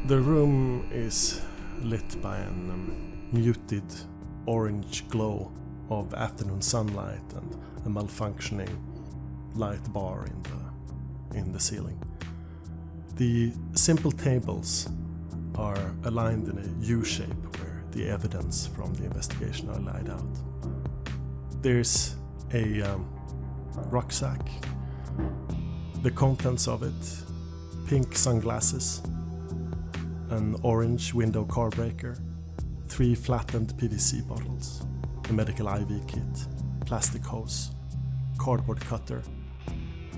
The room is lit by an muted orange glow of afternoon sunlight and a malfunctioning light bar in the ceiling. The simple tables are aligned in a U shape where the evidence from the investigation are laid out. There's a rucksack, the contents of it, pink sunglasses, an orange window car breaker, 3 flattened PVC bottles, a medical IV kit, plastic hose, cardboard cutter,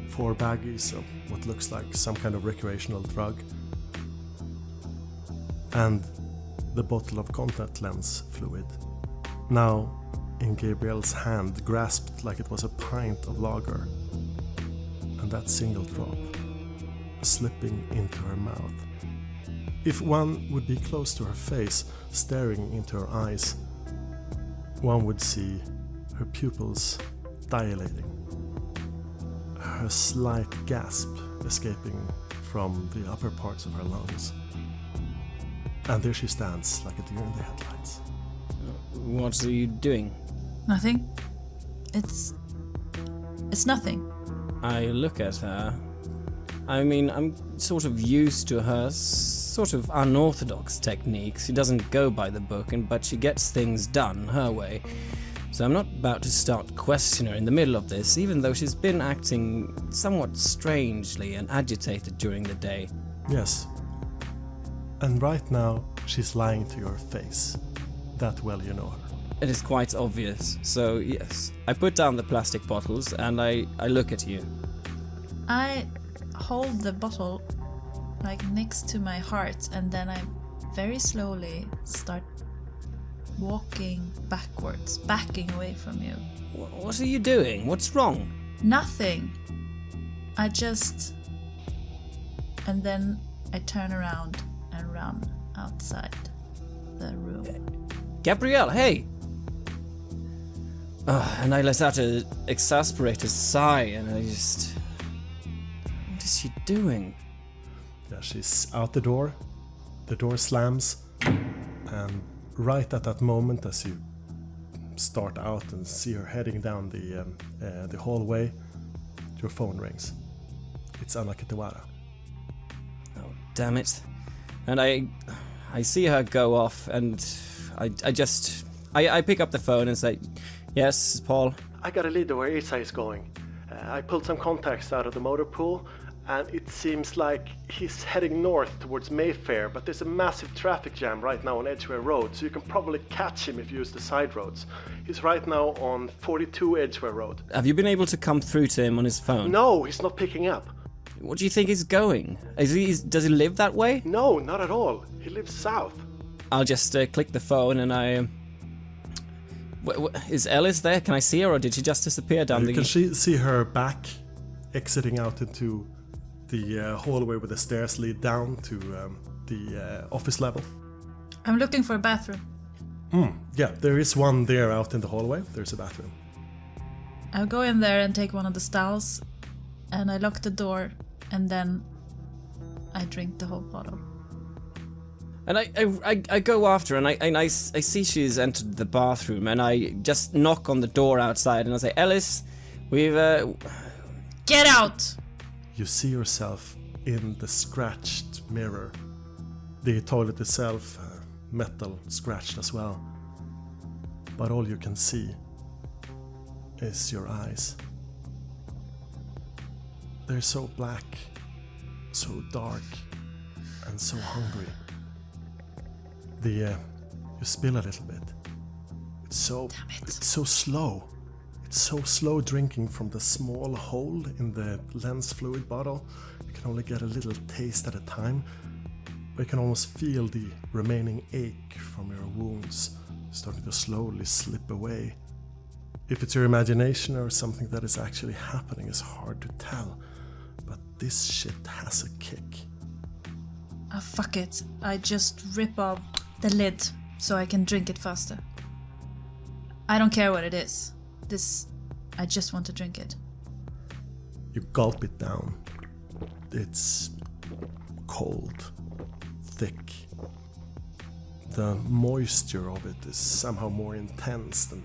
4 baggies of what looks like some kind of recreational drug, and the bottle of contact lens fluid, now in Gabrielle's hand, grasped like it was a pint of lager, and that single drop slipping into her mouth. If one would be close to her face, staring into her eyes, one would see her pupils dilating, her slight gasp escaping from the upper parts of her lungs. And there she stands like a deer in the headlights. What are you doing? Nothing. It's nothing. I look at her. I mean, I'm sort of used to her sort of unorthodox techniques. She doesn't go by the book, but she gets things done her way. So I'm not about to start questioning her in the middle of this, even though she's been acting somewhat strangely and agitated during the day. Yes. And right now, she's lying to your face. That well you know her. It is quite obvious. So yes, I put down the plastic bottles and I look at you. I hold the bottle like next to my heart, and then I very slowly start walking backwards, backing away from you. What are you doing? What's wrong? Nothing. And then I turn around and run outside the room. Gabrielle, hey! And I let out an exasperated sigh, and I just... What is she doing? Yeah, she's out the door slams, and right at that moment as you start out and see her heading down the hallway, your phone rings. It's Anna-Karin. Oh, damn it. And I see her go off, and I pick up the phone and say, yes, Paul? I got a lead to where Isa is going. I pulled some contacts out of the motor pool, and it seems like he's heading north towards Mayfair, but there's a massive traffic jam right now on Edgware Road, so you can probably catch him if you use the side roads. He's right now on 42 Edgware Road. Have you been able to come through to him on his phone? No, he's not picking up. What do you think he's going? Does he live that way? No, not at all. He lives south. I'll just click the phone and I... Is Ellis there? Can I see her, or did she just disappear down the... You can see her back exiting out into the hallway where the stairs lead down to the office level. I'm looking for a bathroom. Yeah, there is one there out in the hallway. There's a bathroom. I'll go in there and take one of the stalls, and I lock the door, and then I drink the whole bottle. And I go after her, and I see she's entered the bathroom, and I just knock on the door outside, and I say, Ellis, we've... Get out! You see yourself in the scratched mirror. The toilet itself, metal scratched as well. But all you can see is your eyes. They're so black, so dark, and so hungry. You spill a little bit. It's so slow. It's so slow drinking from the small hole in the lens fluid bottle. You can only get a little taste at a time, but you can almost feel the remaining ache from your wounds starting to slowly slip away. If it's your imagination or something that is actually happening is hard to tell, but this shit has a kick. Oh, fuck it. I just rip off the lid so I can drink it faster. I don't care what it is. I just want to drink it. You gulp it down. It's cold, thick. The moisture of it is somehow more intense than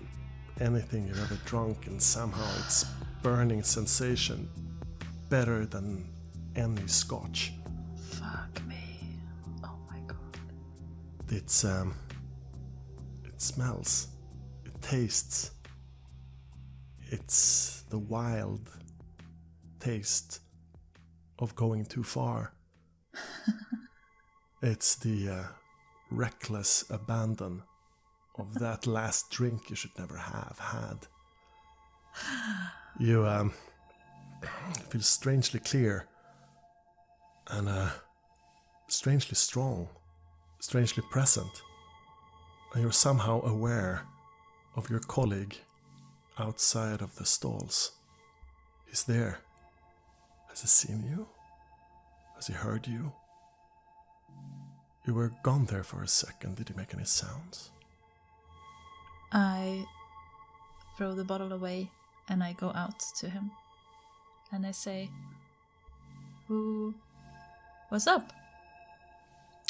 anything you've ever drunk, and somehow its burning sensation better than any scotch. Fuck me. Oh my god. It smells. It tastes. It's the wild taste of going too far. It's the reckless abandon of that last drink you should never have had. You feel strangely clear and strangely strong, strangely present. And you're somehow aware of your colleague outside of the stalls. He's there. Has he seen you? Has he heard you? You were gone there for a second. Did he make any sounds? I throw the bottle away and I go out to him. And I say, what's up?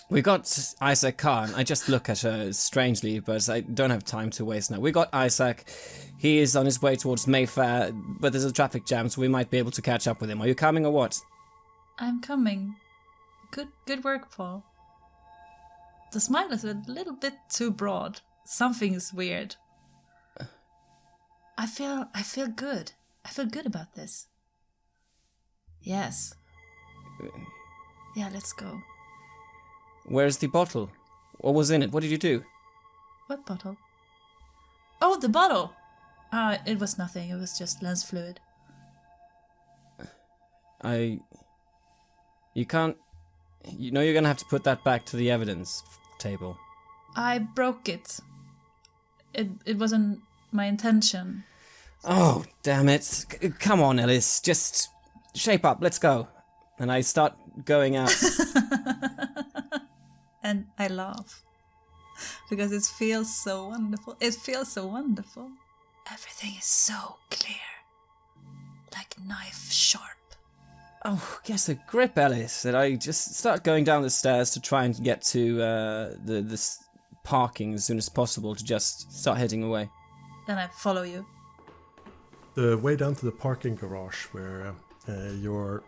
We got Anna-Karin. I just look at her strangely, but I don't have time to waste now. We got Isaac. He is on his way towards Mayfair, but there's a traffic jam, so we might be able to catch up with him. Are you coming or what? I'm coming. Good work, Paul. The smile is a little bit too broad. Something is weird. I feel good. I feel good about this. Yes. Yeah, let's go. Where's the bottle? What was in it? What did you do? What bottle? Oh, the bottle! It was nothing. It was just lens fluid. You can't... You know you're gonna have to put that back to the evidence table. I broke it. It wasn't my intention. Oh, damn it. Come on, Ellis. Just shape up. Let's go. And I start going out. And I laugh. Because it feels so wonderful. It feels so wonderful. Everything is so clear. Like knife sharp. Oh, yes, a grip, Ellis. And I just start going down the stairs to try and get to the parking as soon as possible to just start heading away. Then I follow you. The way down to the parking garage where your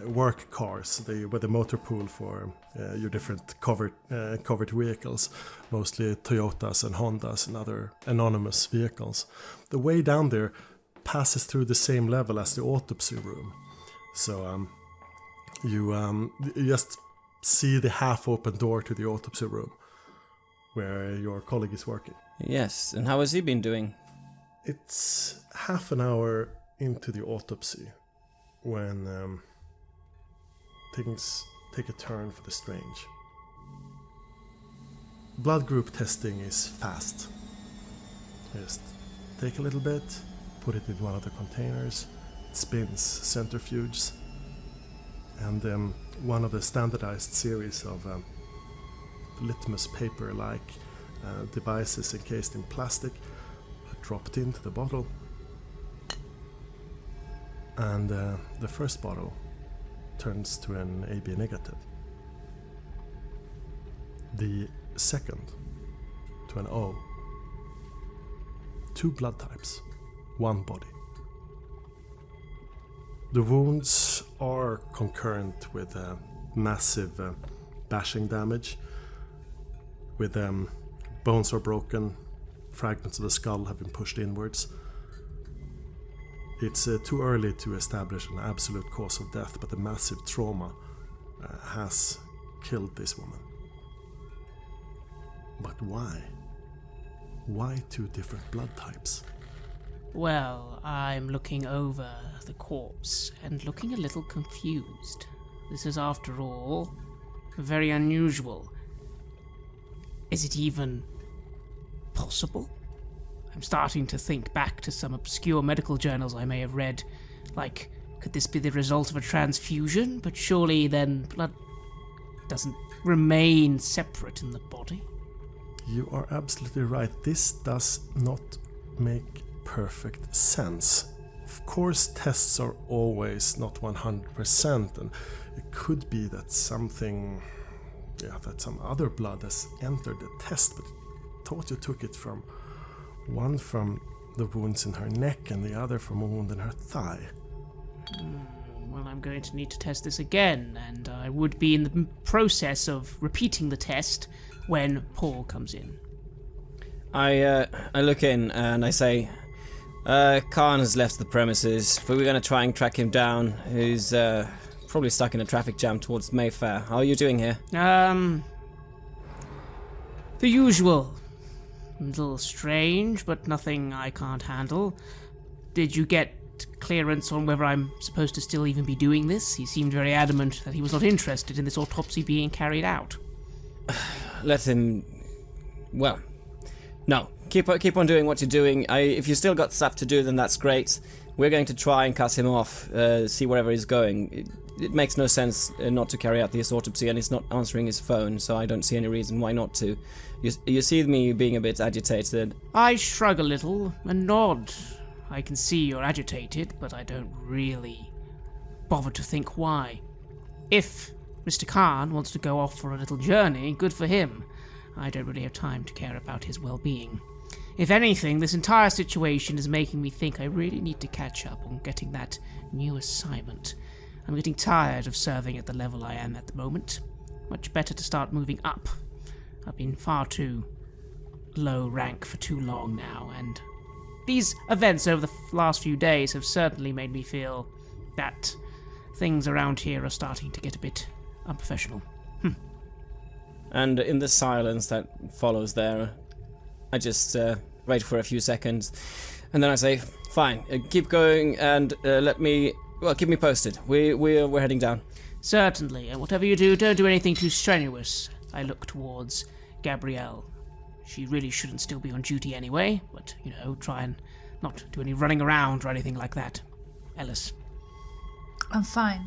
work cars, where the motor pool for your different covered vehicles, mostly Toyotas and Hondas and other anonymous vehicles. The way down there passes through the same level as the autopsy room. So you just see the half-open door to the autopsy room where your colleague is working. Yes, and how has he been doing? It's half an hour into the autopsy when things take a turn for the strange. Blood group testing is fast. Just take a little bit, put it in one of the containers, it spins centrifuges, and one of the standardized series of litmus paper-like devices encased in plastic are dropped into the bottle. And the first bottle turns to an AB negative. The second to an O. 2 blood types, 1 body. The wounds are concurrent with massive bashing damage, with bones are broken, fragments of the skull have been pushed inwards. It's too early to establish an absolute cause of death, but the massive trauma has killed this woman. But why? Why 2 different blood types? Well, I'm looking over the corpse and looking a little confused. This is, after all, very unusual. Is it even possible? I'm starting to think back to some obscure medical journals I may have read. Like, could this be the result of a transfusion? But surely then blood doesn't remain separate in the body. You are absolutely right. This does not make perfect sense. Of course, tests are always not 100%, and it could be that something that some other blood has entered the test, but thought you took it from one from the wounds in her neck and the other from a wound in her thigh. Well, I'm going to need to test this again, and I would be in the process of repeating the test when Paul comes in. I look in and I say, Khan has left the premises, but we're going to try and track him down. He's probably stuck in a traffic jam towards Mayfair. How are you doing here? The usual. A little strange, but nothing I can't handle. Did you get clearance on whether I'm supposed to still even be doing this? He seemed very adamant that he was not interested in this autopsy being carried out. Let him... Well, no. Keep on doing what you're doing. If you still got stuff to do, then that's great. We're going to try and cut him off, see wherever he's going. It makes no sense not to carry out this autopsy, and he's not answering his phone, so I don't see any reason why not to. You see me being a bit agitated. I shrug a little and nod. I can see you're agitated, but I don't really bother to think why. If Mr. Khan wants to go off for a little journey, good for him. I don't really have time to care about his well-being. If anything, this entire situation is making me think I really need to catch up on getting that new assignment. I'm getting tired of serving at the level I am at the moment. Much better to start moving up. I've been far too low rank for too long now, and these events over the last few days have certainly made me feel that things around here are starting to get a bit unprofessional. And in the silence that follows there, I just wait for a few seconds, and then I say, fine, keep going, and keep me posted. We're heading down. Certainly, and whatever you do, don't do anything too strenuous. I look towards Gabrielle. She really shouldn't still be on duty anyway, but, try and not do any running around or anything like that. Ellis. I'm fine.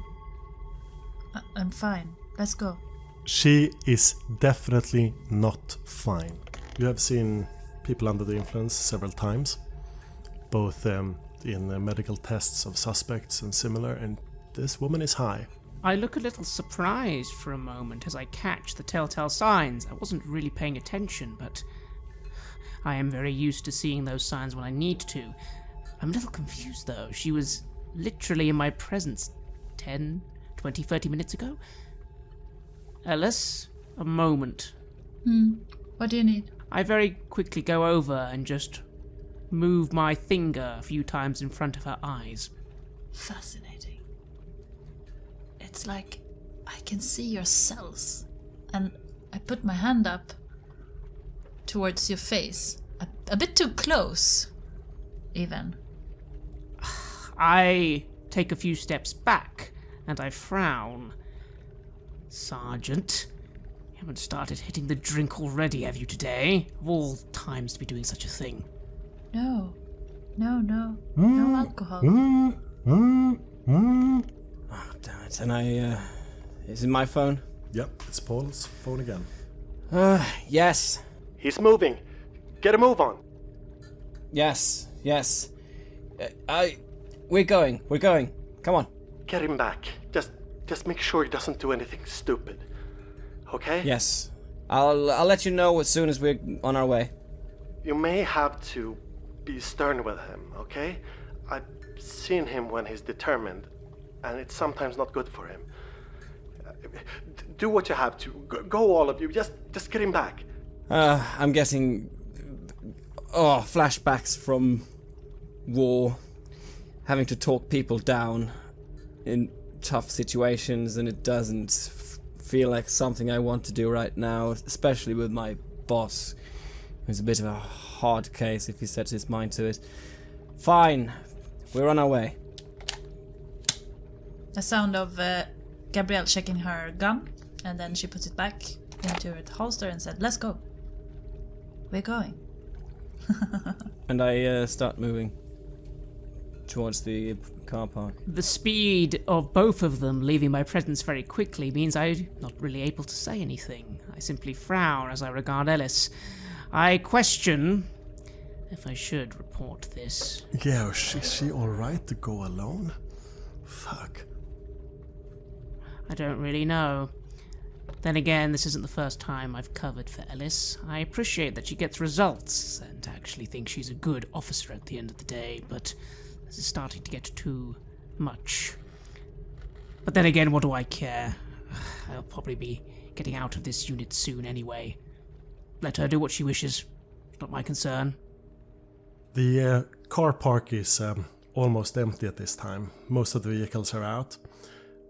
I'm fine. Let's go. She is definitely not fine. You have seen people under the influence several times, both in medical tests of suspects and similar, and this woman is high. I look a little surprised for a moment as I catch the telltale signs. I wasn't really paying attention, but I am very used to seeing those signs when I need to. I'm a little confused, though. She was literally in my presence 10, 20, 30 minutes ago. Ellis, a moment. What do you need? I very quickly go over and just move my finger a few times in front of her eyes. Fascinating. It's like I can see your cells, and I put my hand up towards your face, a bit too close, even. I take a few steps back, and I frown. Sergeant, you haven't started hitting the drink already, have you, today? Of all times to be doing such a thing. No alcohol. Oh, damn it. And is it my phone? Yep, it's Paul's phone again. Yes. He's moving. Get a move on. Yes. We're going. Come on. Get him back. Just make sure he doesn't do anything stupid. Okay? Yes. I'll let you know as soon as we're on our way. You may have to be stern with him, okay? I've seen him when he's determined, and it's sometimes not good for him. Do what you have to. Go all of you. Just get him back. I'm getting flashbacks from war, having to talk people down in tough situations, and it doesn't feel like something I want to do right now, especially with my boss, who's a bit of a hard case if he sets his mind to it. Fine, we're on our way. The sound of Gabrielle checking her gun, and then she puts it back into her holster and said, "Let's go. We're going." And I start moving towards the car park. The speed of both of them leaving my presence very quickly means I'm not really able to say anything. I simply frown as I regard Ellis. I question if I should report this. Yeah, is she alright to go alone? Fuck. I don't really know. Then again, this isn't the first time I've covered for Ellis. I appreciate that she gets results, and actually think she's a good officer at the end of the day, but this is starting to get too much. But then again, what do I care? I'll probably be getting out of this unit soon anyway. Let her do what she wishes. Not my concern. The car park is almost empty at this time. Most of the vehicles are out.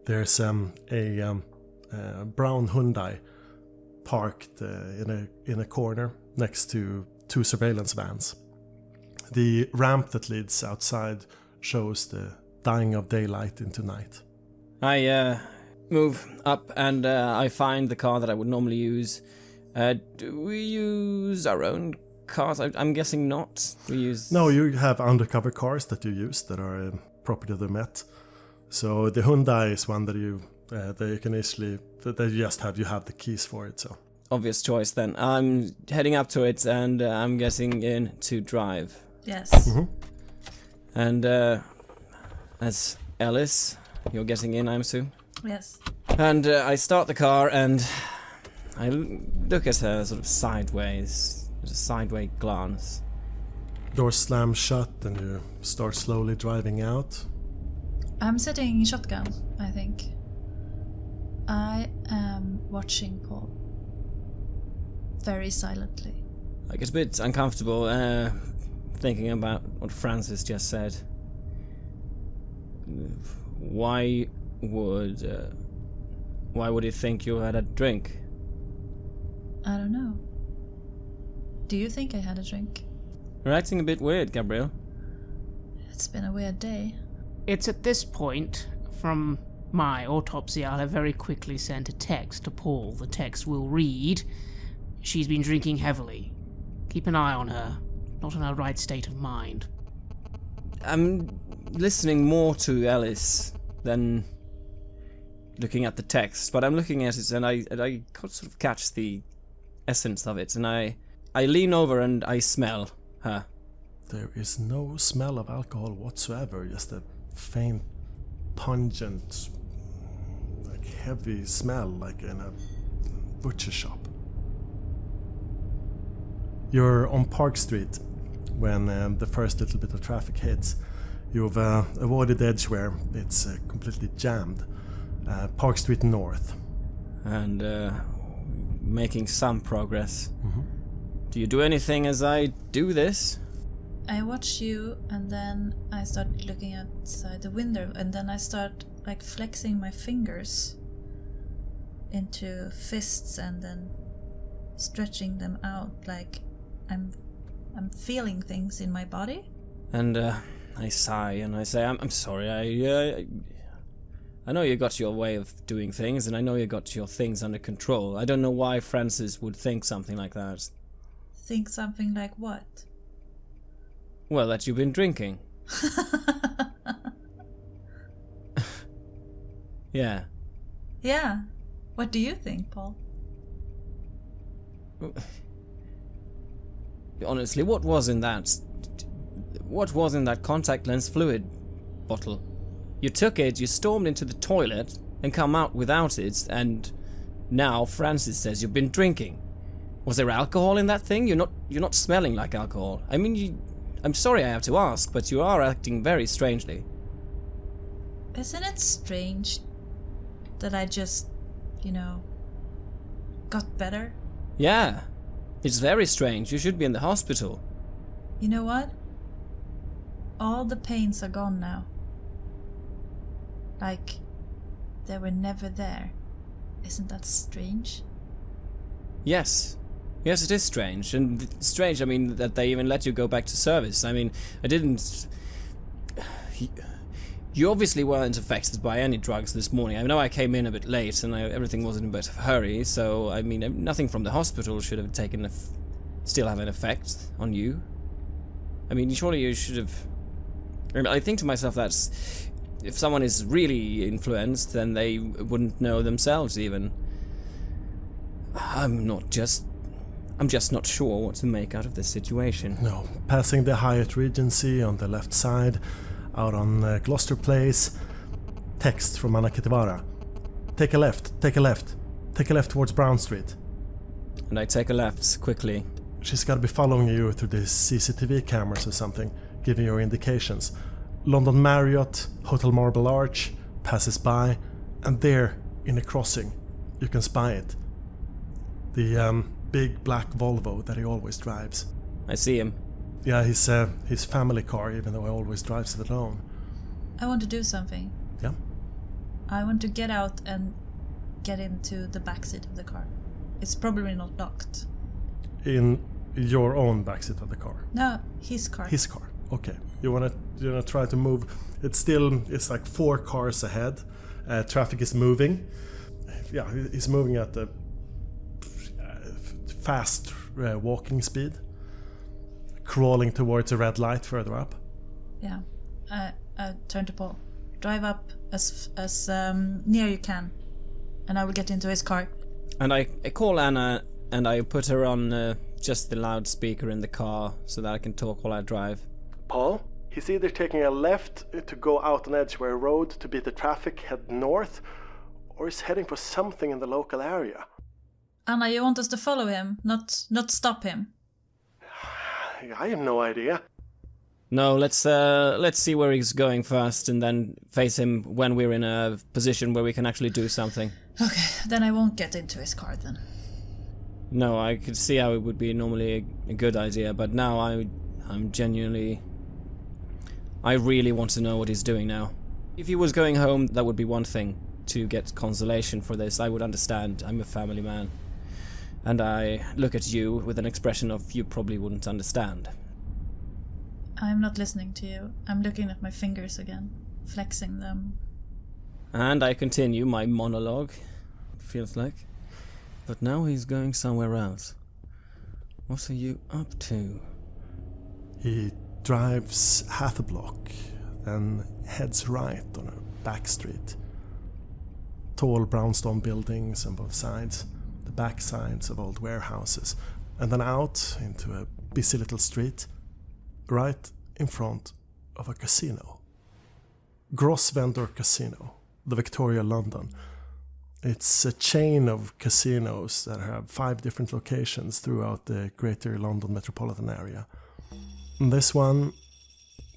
There's a brown Hyundai parked in a corner next to 2 surveillance vans. The ramp that leads outside shows the dying of daylight into night. I move up and I find the car that I would normally use. Do we use our own cars? I'm guessing not. We use... No, you have undercover cars that you use that are property of the Met. So the Hyundai is one that you can easily... that you have the keys for it, so... Obvious choice then. I'm heading up to it and I'm getting in to drive. Yes. Mm-hmm. And as Ellis, you're getting in, I assume? Yes. And I start the car and I look at her sort of sideways, with a sideway glance. Door slams shut and you start slowly driving out. I'm sitting shotgun, I think. I am watching Paul. Very silently. I get a bit uncomfortable thinking about what Francis just said. Why would he think you had a drink? I don't know. Do you think I had a drink? You're acting a bit weird, Gabriel. It's been a weird day. It's at this point, from my autopsy, I'll have very quickly sent a text to Paul. The text will read, "She's been drinking heavily. Keep an eye on her. Not in her right state of mind." I'm listening more to Ellis than looking at the text, but I'm looking at it and I sort of catch the essence of it, and I lean over and I smell her. There is no smell of alcohol whatsoever, just a faint, pungent, like heavy smell, like in a butcher shop. You're on Park Street when the first little bit of traffic hits. You've avoided Edgeware. It's completely jammed. Park Street North. And making some progress. Mm-hmm. Do you do anything as I do this? I watch you and then I start looking outside the window and then I start like flexing my fingers into fists and then stretching them out like I'm feeling things in my body. And I sigh and I say, I'm sorry, I know you got your way of doing things and I know you got your things under control. I don't know why Francis would think something like that. Think something like what? Well, that you've been drinking. Yeah. Yeah. What do you think, Paul? Honestly, what was in that contact lens fluid bottle? You took it, you stormed into the toilet, and come out without it, and now Francis says you've been drinking. Was there alcohol in that thing? You're not smelling like alcohol. I mean, I'm sorry I have to ask, but you are acting very strangely. Isn't it strange that I just, got better? Yeah. It's very strange. You should be in the hospital. You know what? All the pains are gone now. Like, they were never there. Isn't that strange? Yes. Yes, it is strange. And strange, I mean, that they even let you go back to service. I mean, I didn't... You obviously weren't affected by any drugs this morning. I know I came in a bit late and everything was in a bit of a hurry, so, I mean, nothing from the hospital should have still have an effect on you. I mean, surely you should have... I think to myself that if someone is really influenced, then they wouldn't know themselves even. I'm just not sure what to make out of this situation. No, passing the Hyatt Regency on the left side, out on Gloucester Place, text from Anna-Karin. Take a left, take a left towards Brown Street. And I take a left quickly. She's gotta be following you through the CCTV cameras or something, giving you indications. London Marriott, Hotel Marble Arch, passes by, and there, in a crossing, you can spy it. The big black Volvo that he always drives. I see him. Yeah, his family car, even though he always drives it alone. I want to do something. Yeah? I want to get out and get into the backseat of the car. It's probably not locked. In your own backseat of the car? No, his car. His car. Okay. You wanna try to move. It's like 4 cars ahead. Traffic is moving. Yeah, he's moving at a fast walking speed. Crawling towards a red light further up. Yeah. I turn to Paul. Drive up as near you can, and I will get into his car. And I call Anna and I put her on just the loudspeaker in the car so that I can talk while I drive. Paul, he's either taking a left to go out on Edgware Road to beat the traffic, head north, or he's heading for something in the local area. Anna, you want us to follow him, not stop him? I have no idea. No, let's see where he's going first and then face him when we're in a position where we can actually do something. Okay, then I won't get into his car then. No, I could see how it would be normally a good idea, but now I'm genuinely... I really want to know what he's doing now. If he was going home, that would be one thing. To get consolation for this, I would understand. I'm a family man. And I look at you with an expression of you probably wouldn't understand. I'm not listening to you. I'm looking at my fingers again, flexing them. And I continue my monologue, feels like. But now he's going somewhere else. What are you up to? He drives half a block, then heads right on a back street. Tall brownstone buildings on both sides, the back sides of old warehouses, and then out into a busy little street, right in front of a casino. Gross Vendor Casino, the Victoria, London. It's a chain of casinos that have 5 different locations throughout the Greater London metropolitan area. And this one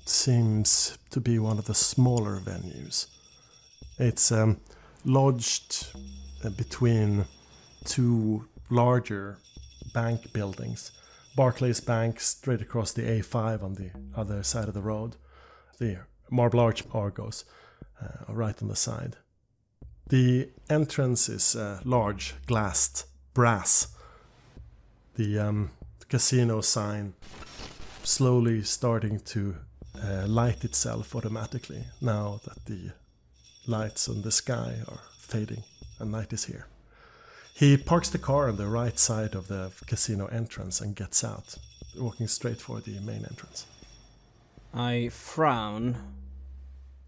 seems to be one of the smaller venues. It's lodged between 2 larger bank buildings. Barclays Bank straight across the A5 on the other side of the road. The Marble Arch Argos right on the side. The entrance is large, glassed, brass. The casino sign slowly starting to light itself automatically now that the lights on the sky are fading and night is here. He parks the car on the right side of the casino entrance and gets out, walking straight for the main entrance. I frown,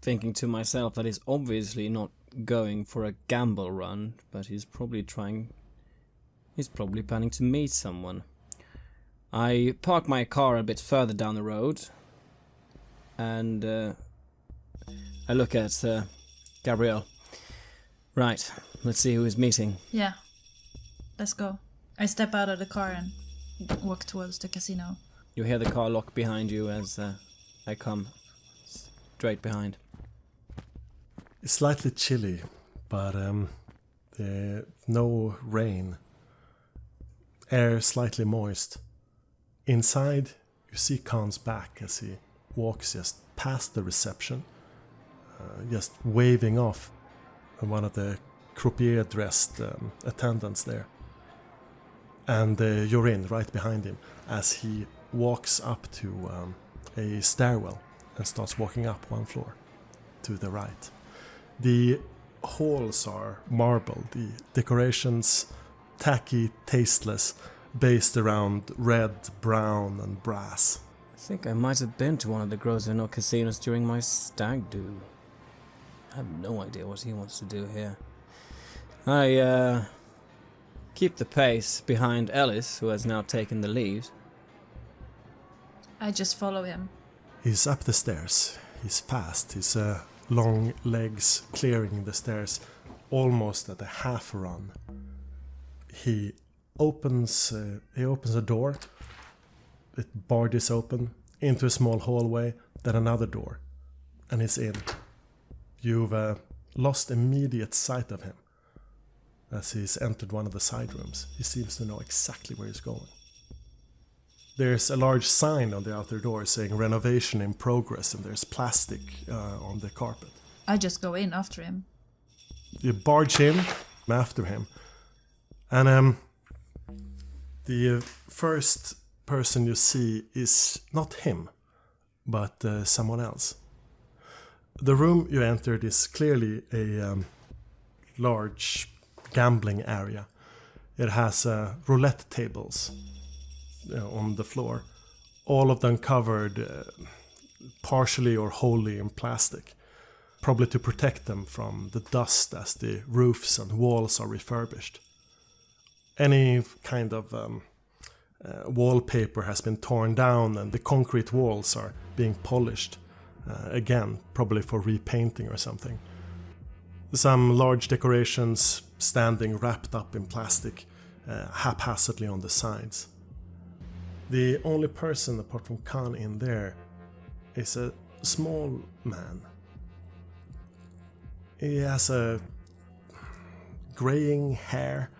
thinking to myself that he's obviously not going for a gamble run, but he's probably planning to meet someone. I park my car a bit further down the road, and I look at Gabrielle. Right, let's see who he's meeting. Yeah, let's go. I step out of the car and walk towards the casino. You hear the car lock behind you as I come straight behind. It's slightly chilly, but no rain. Air slightly moist. Inside, you see Khan's back as he walks just past the reception, just waving off one of the croupier-dressed attendants there. And you're in right behind him as he walks up to a stairwell and starts walking up 1 floor to the right. The halls are marble, the decorations tacky, tasteless, based around red, brown and brass. I think I might have been to one of the Grosvenor casinos during my stag do. I have no idea what he wants to do here. I keep the pace behind Ellis, who has now taken the lead. I just follow him. He's up the stairs. He's fast. His long legs clearing the stairs almost at a half run. He opens a door. It barges open into a small hallway, then another door, and he's in. You've lost immediate sight of him as he's entered one of the side rooms. He seems to know exactly where he's going. There's a large sign on the outer door saying renovation in progress, and there's plastic on the carpet. I just go in after him. You barge in after him, and the first person you see is not him, but someone else. The room you entered is clearly a large gambling area. It has roulette tables on the floor, all of them covered partially or wholly in plastic, probably to protect them from the dust as the roofs and walls are refurbished. Any kind of wallpaper has been torn down and the concrete walls are being polished, again, probably for repainting or something. Some large decorations standing wrapped up in plastic haphazardly on the sides. The only person apart from Khan in there is a small man. He has a graying hair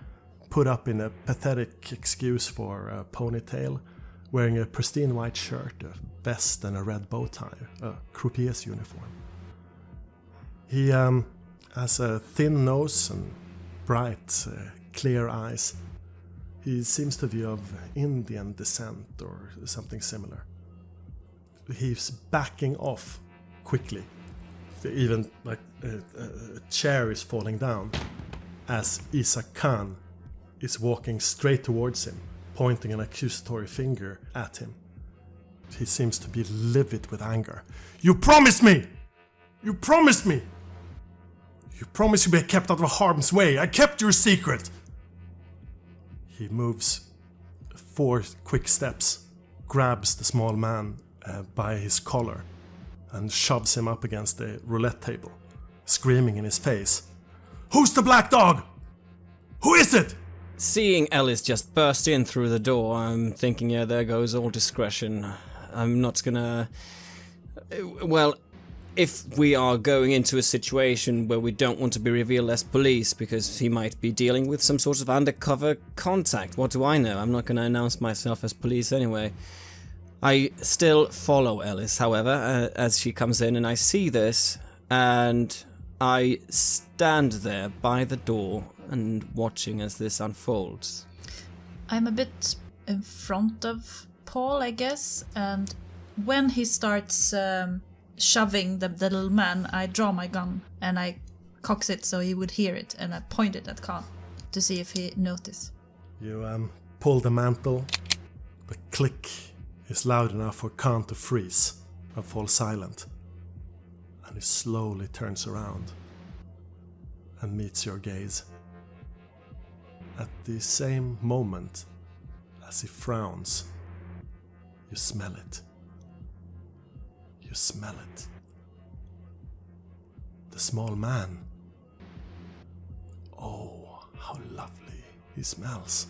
put up in a pathetic excuse for a ponytail, wearing a pristine white shirt, a vest and a red bow tie, a croupier's uniform. He has a thin nose and bright, clear eyes. He seems to be of Indian descent or something similar. He's backing off quickly. Even like a chair is falling down as Isa Khan is walking straight towards him, pointing an accusatory finger at him. He seems to be livid with anger. "You promised me! You promised me! You promised you'd be kept out of harm's way. I kept your secret!" He moves 4 quick steps, grabs the small man by his collar, and shoves him up against the roulette table, screaming in his face, "Who's the black dog? Who is it?" Seeing Ellis just burst in through the door, I'm thinking, yeah, there goes all discretion. I'm not gonna... Well, if we are going into a situation where we don't want to be revealed as police because he might be dealing with some sort of undercover contact, what do I know? I'm not gonna announce myself as police anyway. I still follow Ellis, however, as she comes in, and I see this, and I stand there by the door and watching as this unfolds. I'm a bit in front of Paul, I guess, and when he starts shoving the little man, I draw my gun and I cocks it so he would hear it, and I point it at Khan to see if he noticed. You pull the mantle. The click is loud enough for Khan to freeze and fall silent, and he slowly turns around and meets your gaze. At the same moment as he frowns, you smell it. You smell it. The small man. Oh, how lovely he smells.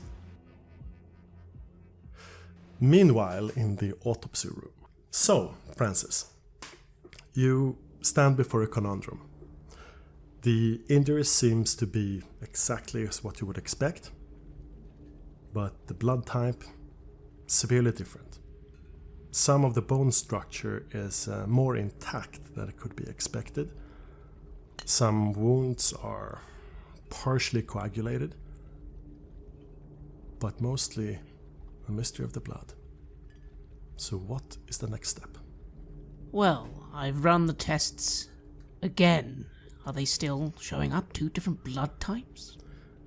Meanwhile, in the autopsy room. So, Francis, you stand before a conundrum. The injury seems to be exactly as what you would expect, but the blood type, severely different. Some of the bone structure is more intact than it could be expected. Some wounds are partially coagulated, but mostly a mystery of the blood. So what is the next step? Well, I've run the tests again. Are they still showing up 2 different blood types?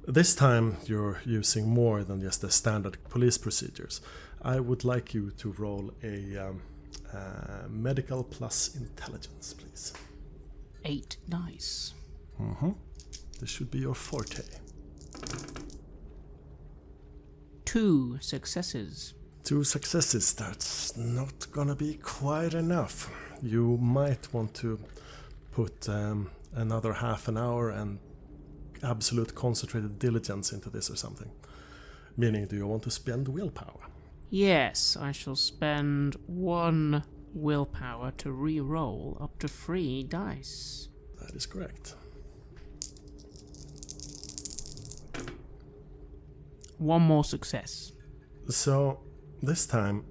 This time you're using more than just the standard police procedures. I would like you to roll a medical plus intelligence, please. 8 dice. This should be your forte. 2 successes. 2 successes, that's not gonna be quite enough. You might want to put another half an hour and absolute concentrated diligence into this or something. Meaning, do you want to spend willpower? Yes, I shall spend 1 willpower to re-roll up to 3 dice. That is correct. 1 more success. So, this time,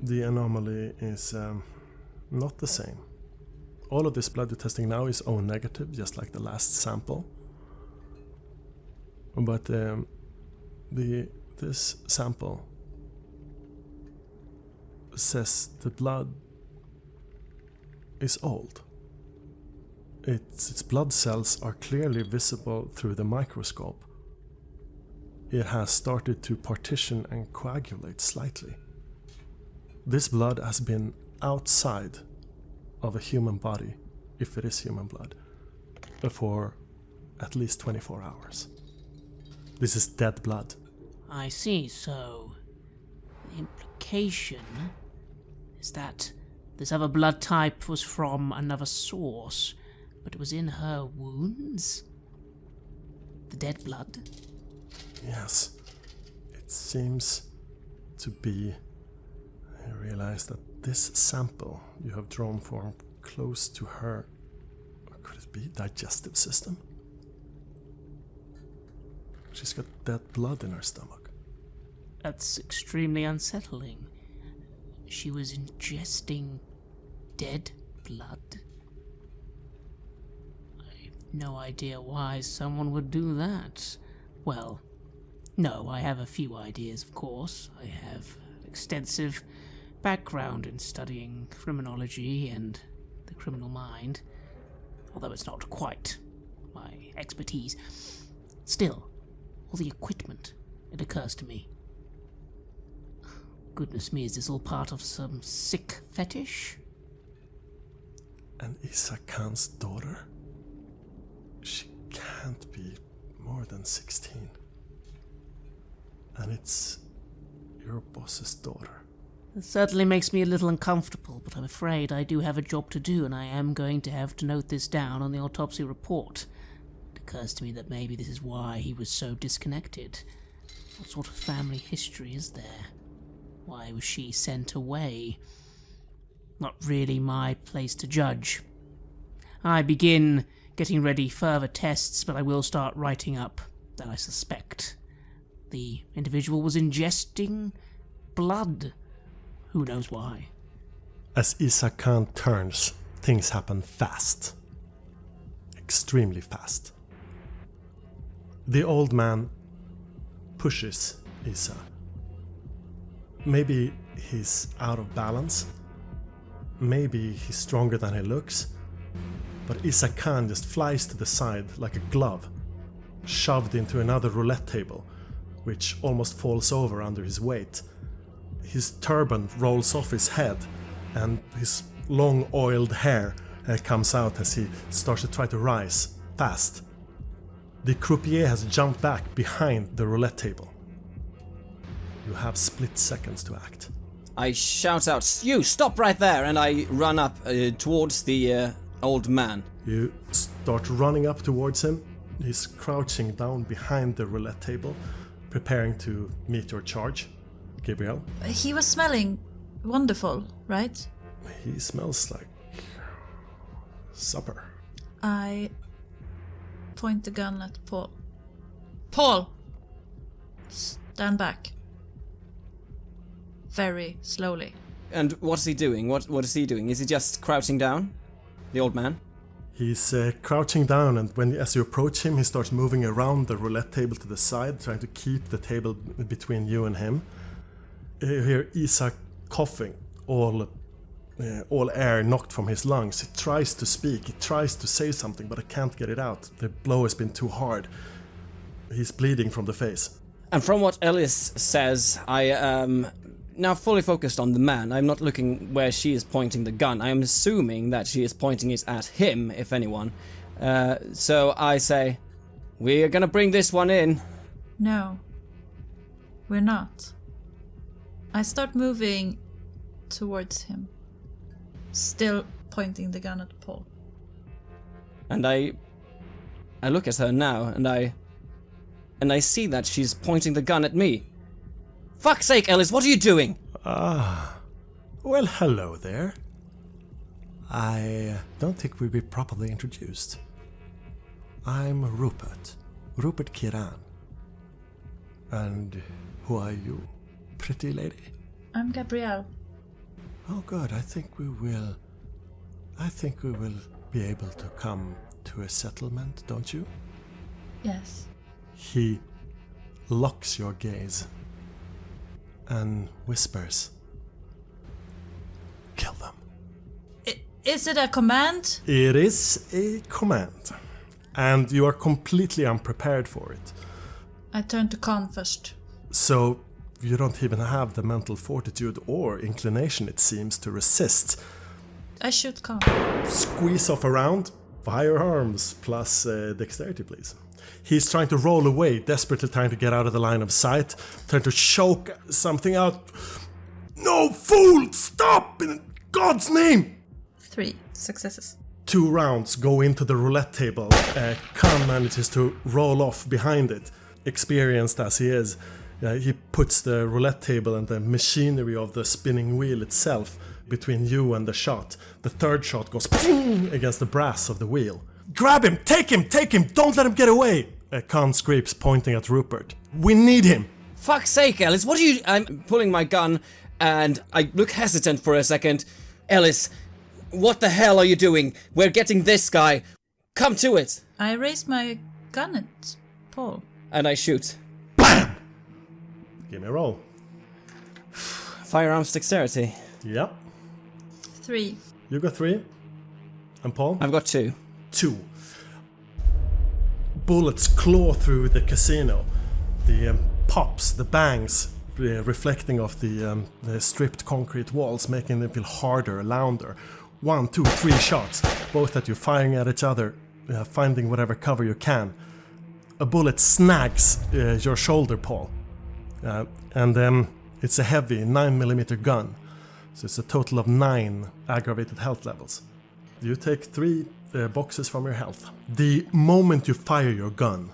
the anomaly is not the same. All of this blood you're testing now is O negative, just like the last sample. But this sample says the blood is old. Its blood cells are clearly visible through the microscope. It has started to partition and coagulate slightly. This blood has been outside of a human body, if it is human blood, for at least 24 hours. This is dead blood. I see, so the implication is that this other blood type was from another source, but it was in her wounds? The dead blood? Yes, it seems to be. I realize that this sample you have drawn from close to her, or could it be digestive system? She's got dead blood in her stomach. That's extremely unsettling. She was ingesting dead blood? I've no idea why someone would do that. Well, no, I have a few ideas, of course. I have extensive background in studying criminology and the criminal mind, although it's not quite my expertise. Still, all the equipment, it occurs to me. Goodness me, is this all part of some sick fetish? And Isa Khan's daughter? She can't be more than 16. And it's your boss's daughter. It certainly makes me a little uncomfortable, but I'm afraid I do have a job to do, and I am going to have to note this down on the autopsy report. It occurs to me that maybe this is why he was so disconnected. What sort of family history is there? Why was she sent away? Not really my place to judge. I begin getting ready further tests, but I will start writing up that I suspect the individual was ingesting blood. Who knows why? As Isa Khan turns, things happen fast. Extremely fast. The old man pushes Isa. Maybe he's out of balance. Maybe he's stronger than he looks. But Isa Khan just flies to the side like a glove, shoved into another roulette table, which almost falls over under his weight. His turban rolls off his head, and his long oiled hair comes out as he starts to try to rise, fast. The croupier has jumped back behind the roulette table. You have split seconds to act. I shout out, "You, stop right there!" and I run up towards the old man. You start running up towards him. He's crouching down behind the roulette table, preparing to meet your charge. Gabriel? He was smelling wonderful, right? He smells like supper. I point the gun at Paul. Paul! Stand back. Very slowly. And what's he doing? What is he doing? Is he just crouching down? The old man? He's crouching down, and as you approach him, he starts moving around the roulette table to the side, trying to keep the table between you and him. You hear Isa coughing, all air knocked from his lungs. He tries to speak, he tries to say something, but he can't get it out. The blow has been too hard. He's bleeding from the face. And from what Ellis says, I am now fully focused on the man. I'm not looking where she is pointing the gun. I am assuming that she is pointing it at him, if anyone. So I say, "We're gonna bring this one in." No, we're not. I start moving towards him, still pointing the gun at Paul. And I I look at her now, and I see that she's pointing the gun at me. Fuck's sake, Ellis, what are you doing? Well, hello there. I don't think we'll be properly introduced. I'm Rupert Kiran. And who are you, pretty lady? I'm Gabrielle. Oh good, I think we will be able to come to a settlement, don't you? Yes. He locks your gaze and whispers, "Kill them." Is it a command? It is a command, and you are completely unprepared for it. I turn to Con first. So you don't even have the mental fortitude or inclination, it seems, to resist. I shoot Con. Squeeze off a round, firearms plus dexterity, please. He's trying to roll away, desperately trying to get out of the line of sight, trying to choke something out. No, fool! Stop! In God's name! 3 successes. 2 rounds go into the roulette table. Khan manages to roll off behind it. Experienced as he is, he puts the roulette table and the machinery of the spinning wheel itself between you and the shot. The third shot goes ping against the brass of the wheel. Grab him! Take him! Take him! Don't let him get away! Khan screams, pointing at Rupert. We need him! Fuck's sake, Ellis, what are you... I'm pulling my gun, and I look hesitant for a second. Ellis, what the hell are you doing? We're getting this guy. Come to it! I raise my gun at Paul. And I shoot. BAM! Give me a roll. Firearms dexterity. Yep. 3. You got 3. And Paul? I've got 2. 2. Bullets claw through the casino. The pops, the bangs, reflecting off the stripped concrete walls, making them feel harder, louder. 1, 2, 3 shots, both at you, firing at each other, finding whatever cover you can. A bullet snags your shoulder, Paul. And it's a heavy 9mm gun. So it's a total of 9 aggravated health levels. You take 3 boxes from your health. The moment you fire your gun,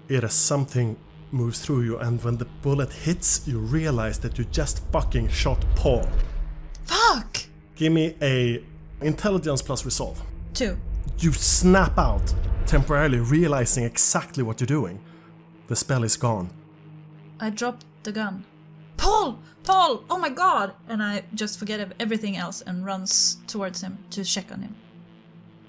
it is something moves through you, and when the bullet hits, you realize that you just fucking shot Paul. Fuck! Give me a intelligence plus resolve. 2. You snap out, temporarily realizing exactly what you're doing. The spell is gone. I drop the gun. Paul! Paul! Oh my god! And I just forget everything else and runs towards him to check on him.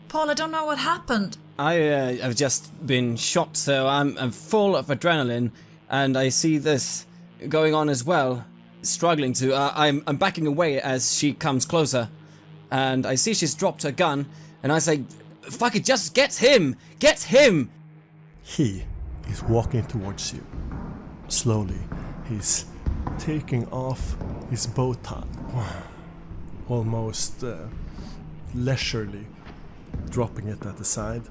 Paul, I don't know what happened. I've just been shot, so I'm full of adrenaline, and I see this going on as well. Struggling to... I'm backing away as she comes closer, and I see she's dropped her gun, and I say, fuck it, just get him! Get him! He is walking towards you. Slowly, he's taking off his bow tie. Almost leisurely, dropping it at the side.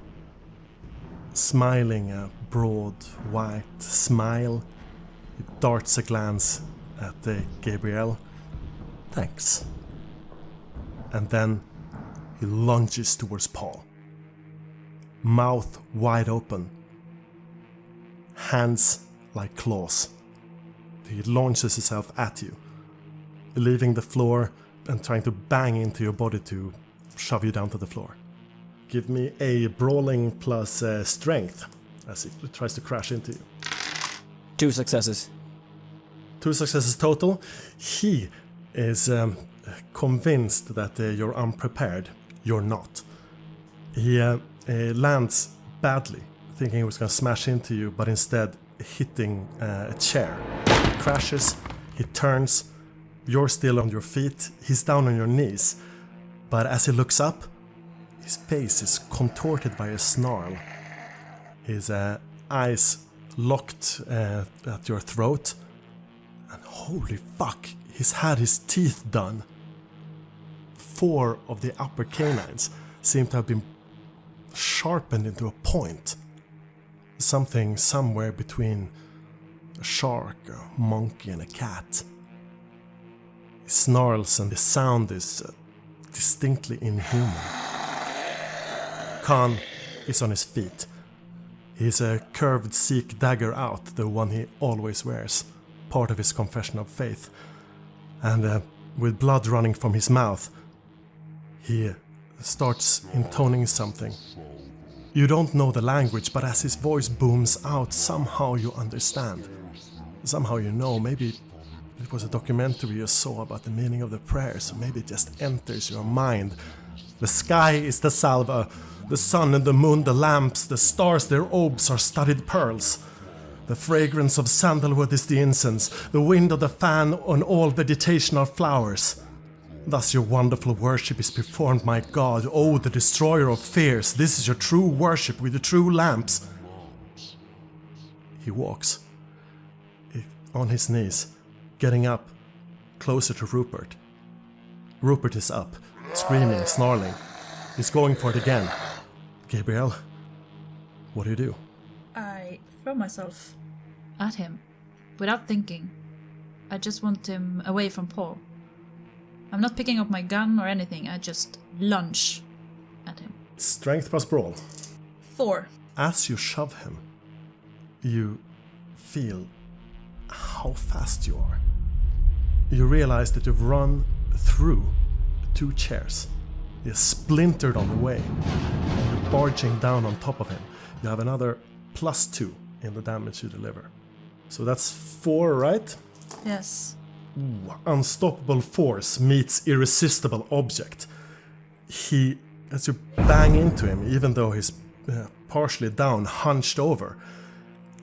Smiling a broad, white smile. He darts a glance at Gabrielle. Thanks. And then he lunges towards Paul. Mouth wide open. Hands like claws. He launches himself at you, leaving the floor and trying to bang into your body to shove you down to the floor. Give me a brawling plus strength as he tries to crash into you. 2 successes. 2 successes total. He is convinced that you're unprepared. You're not. He lands badly, thinking he was going to smash into you, but instead hitting a chair. He crashes, he turns, you're still on your feet, he's down on your knees, but as he looks up, his face is contorted by a snarl. His eyes locked at your throat, and holy fuck, he's had his teeth done. 4 of the upper canines seem to have been sharpened into a point. Something somewhere between a shark, a monkey, and a cat. He snarls, and the sound is distinctly inhuman. Khan is on his feet, He's a curved Sikh dagger out, the one he always wears, part of his confession of faith. And with blood running from his mouth, he starts intoning something. You don't know the language, but as his voice booms out, somehow you understand. Somehow you know, maybe it was a documentary you saw about the meaning of the prayer, so maybe it just enters your mind. The sky is the salva, the sun and the moon, the lamps, the stars, their orbs are studded pearls. The fragrance of sandalwood is the incense, the wind of the fan on all vegetation are flowers. Thus your wonderful worship is performed, my God, oh, the destroyer of fears. This is your true worship with the true lamps. He walks on his knees, getting up, closer to Rupert. Rupert is up, screaming, snarling. He's going for it again. Gabriel, what do? I throw myself at him without thinking. I just want him away from Paul. I'm not picking up my gun or anything, I just lunge at him. Strength plus brawl. 4. As you shove him, you feel how fast you are. You realize that you've run through 2 chairs. You're splintered on the way, and you're barging down on top of him. You have another +2 in the damage you deliver. So that's 4, right? Yes. Ooh, unstoppable force meets irresistible object. As you bang into him, even though he's partially down, hunched over,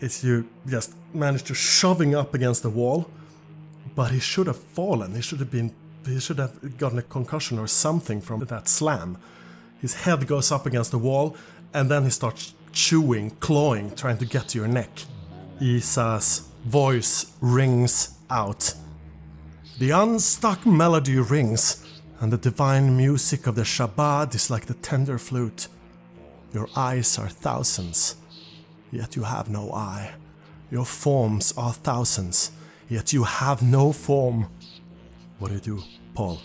you just manage to shove him up against the wall, but he should have fallen. He should have gotten a concussion or something from that slam. His head goes up against the wall, and then he starts chewing, clawing, trying to get to your neck. Isa's voice rings out. The unstuck melody rings, and the divine music of the Shabbat is like the tender flute. Your eyes are thousands, yet you have no eye. Your forms are thousands, yet you have no form. What do, Paul?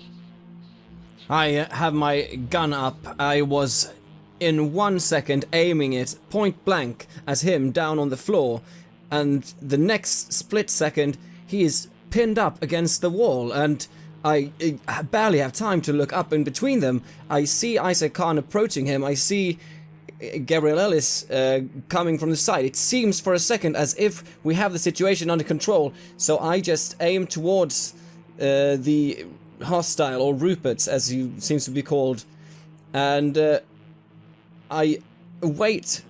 I have my gun up. I was, in 1 second, aiming it point blank at him down on the floor, and the next split second, he is pinned up against the wall, and I barely have time to look up in between them. I see Anna-Karin approaching him. I see Gabriel Ellis coming from the side. It seems for a second as if we have the situation under control, so I just aim towards the hostile, or Rupert's as he seems to be called, and I await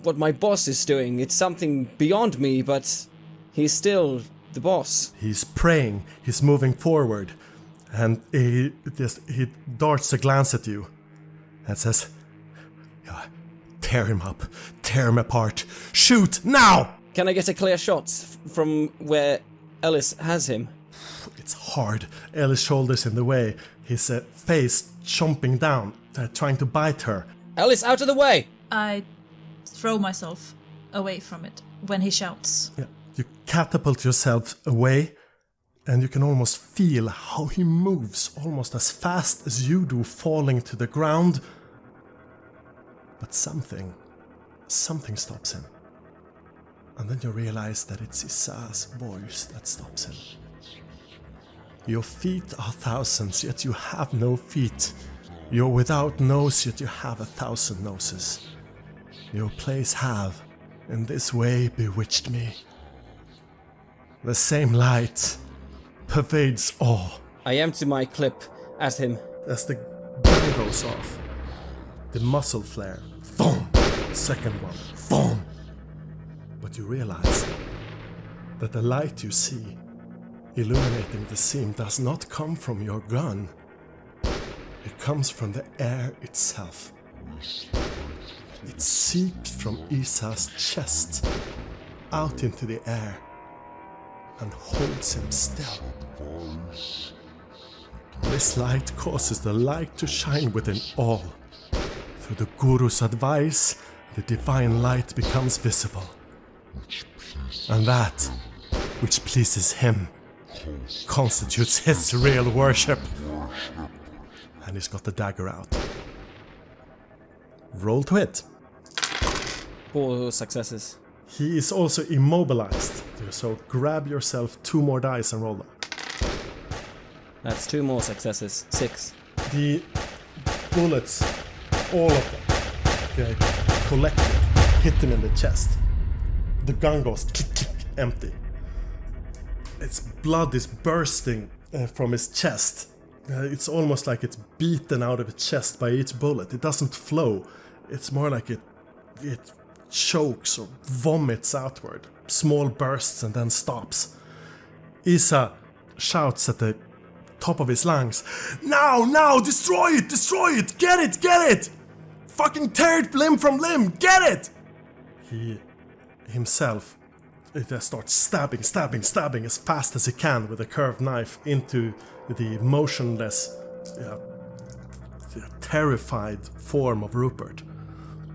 what my boss is doing. It's something beyond me, but he's still the boss. He's praying, he's moving forward, and he darts a glance at you and says, tear him up, tear him apart, shoot, now! Can I get a clear shot from where Ellis has him? It's hard. Ellis' shoulders in the way, his face chomping down, trying to bite her. Ellis, out of the way! I throw myself away from it when he shouts. Yeah. You catapult yourself away, and you can almost feel how he moves, almost as fast as you do, falling to the ground. But something stops him. And then you realize that it's Isa's voice that stops him. Your feet are thousands, yet you have no feet. You're without nose, yet you have 1,000 noses. Your place have, in this way, bewitched me. The same light pervades all. I empty my clip at him. As the gun goes off, the muzzle flare, boom! Second one, boom! But you realize that the light you see illuminating the scene does not come from your gun. It comes from the air itself. It seeps from Isa's chest out into the air and holds him still. This light causes the light to shine within all. Through the Guru's advice, the divine light becomes visible. And that which pleases him constitutes his real worship. And he's got the dagger out. Roll to hit. 4 successes. He is also immobilized, so grab yourself 2 more dice and roll them. That's 2 more successes. 6. The bullets, all of them, okay, collected, hit him in the chest. The gun goes empty. Its blood is bursting from his chest. It's almost like it's beaten out of his chest by each bullet. It doesn't flow. It's more like it chokes or vomits outward. Small bursts and then stops. Isa shouts at the top of his lungs. Now! Destroy it! Get it! Fucking tear it limb from limb! Get it! He himself starts stabbing as fast as he can with a curved knife into the motionless, terrified form of Rupert.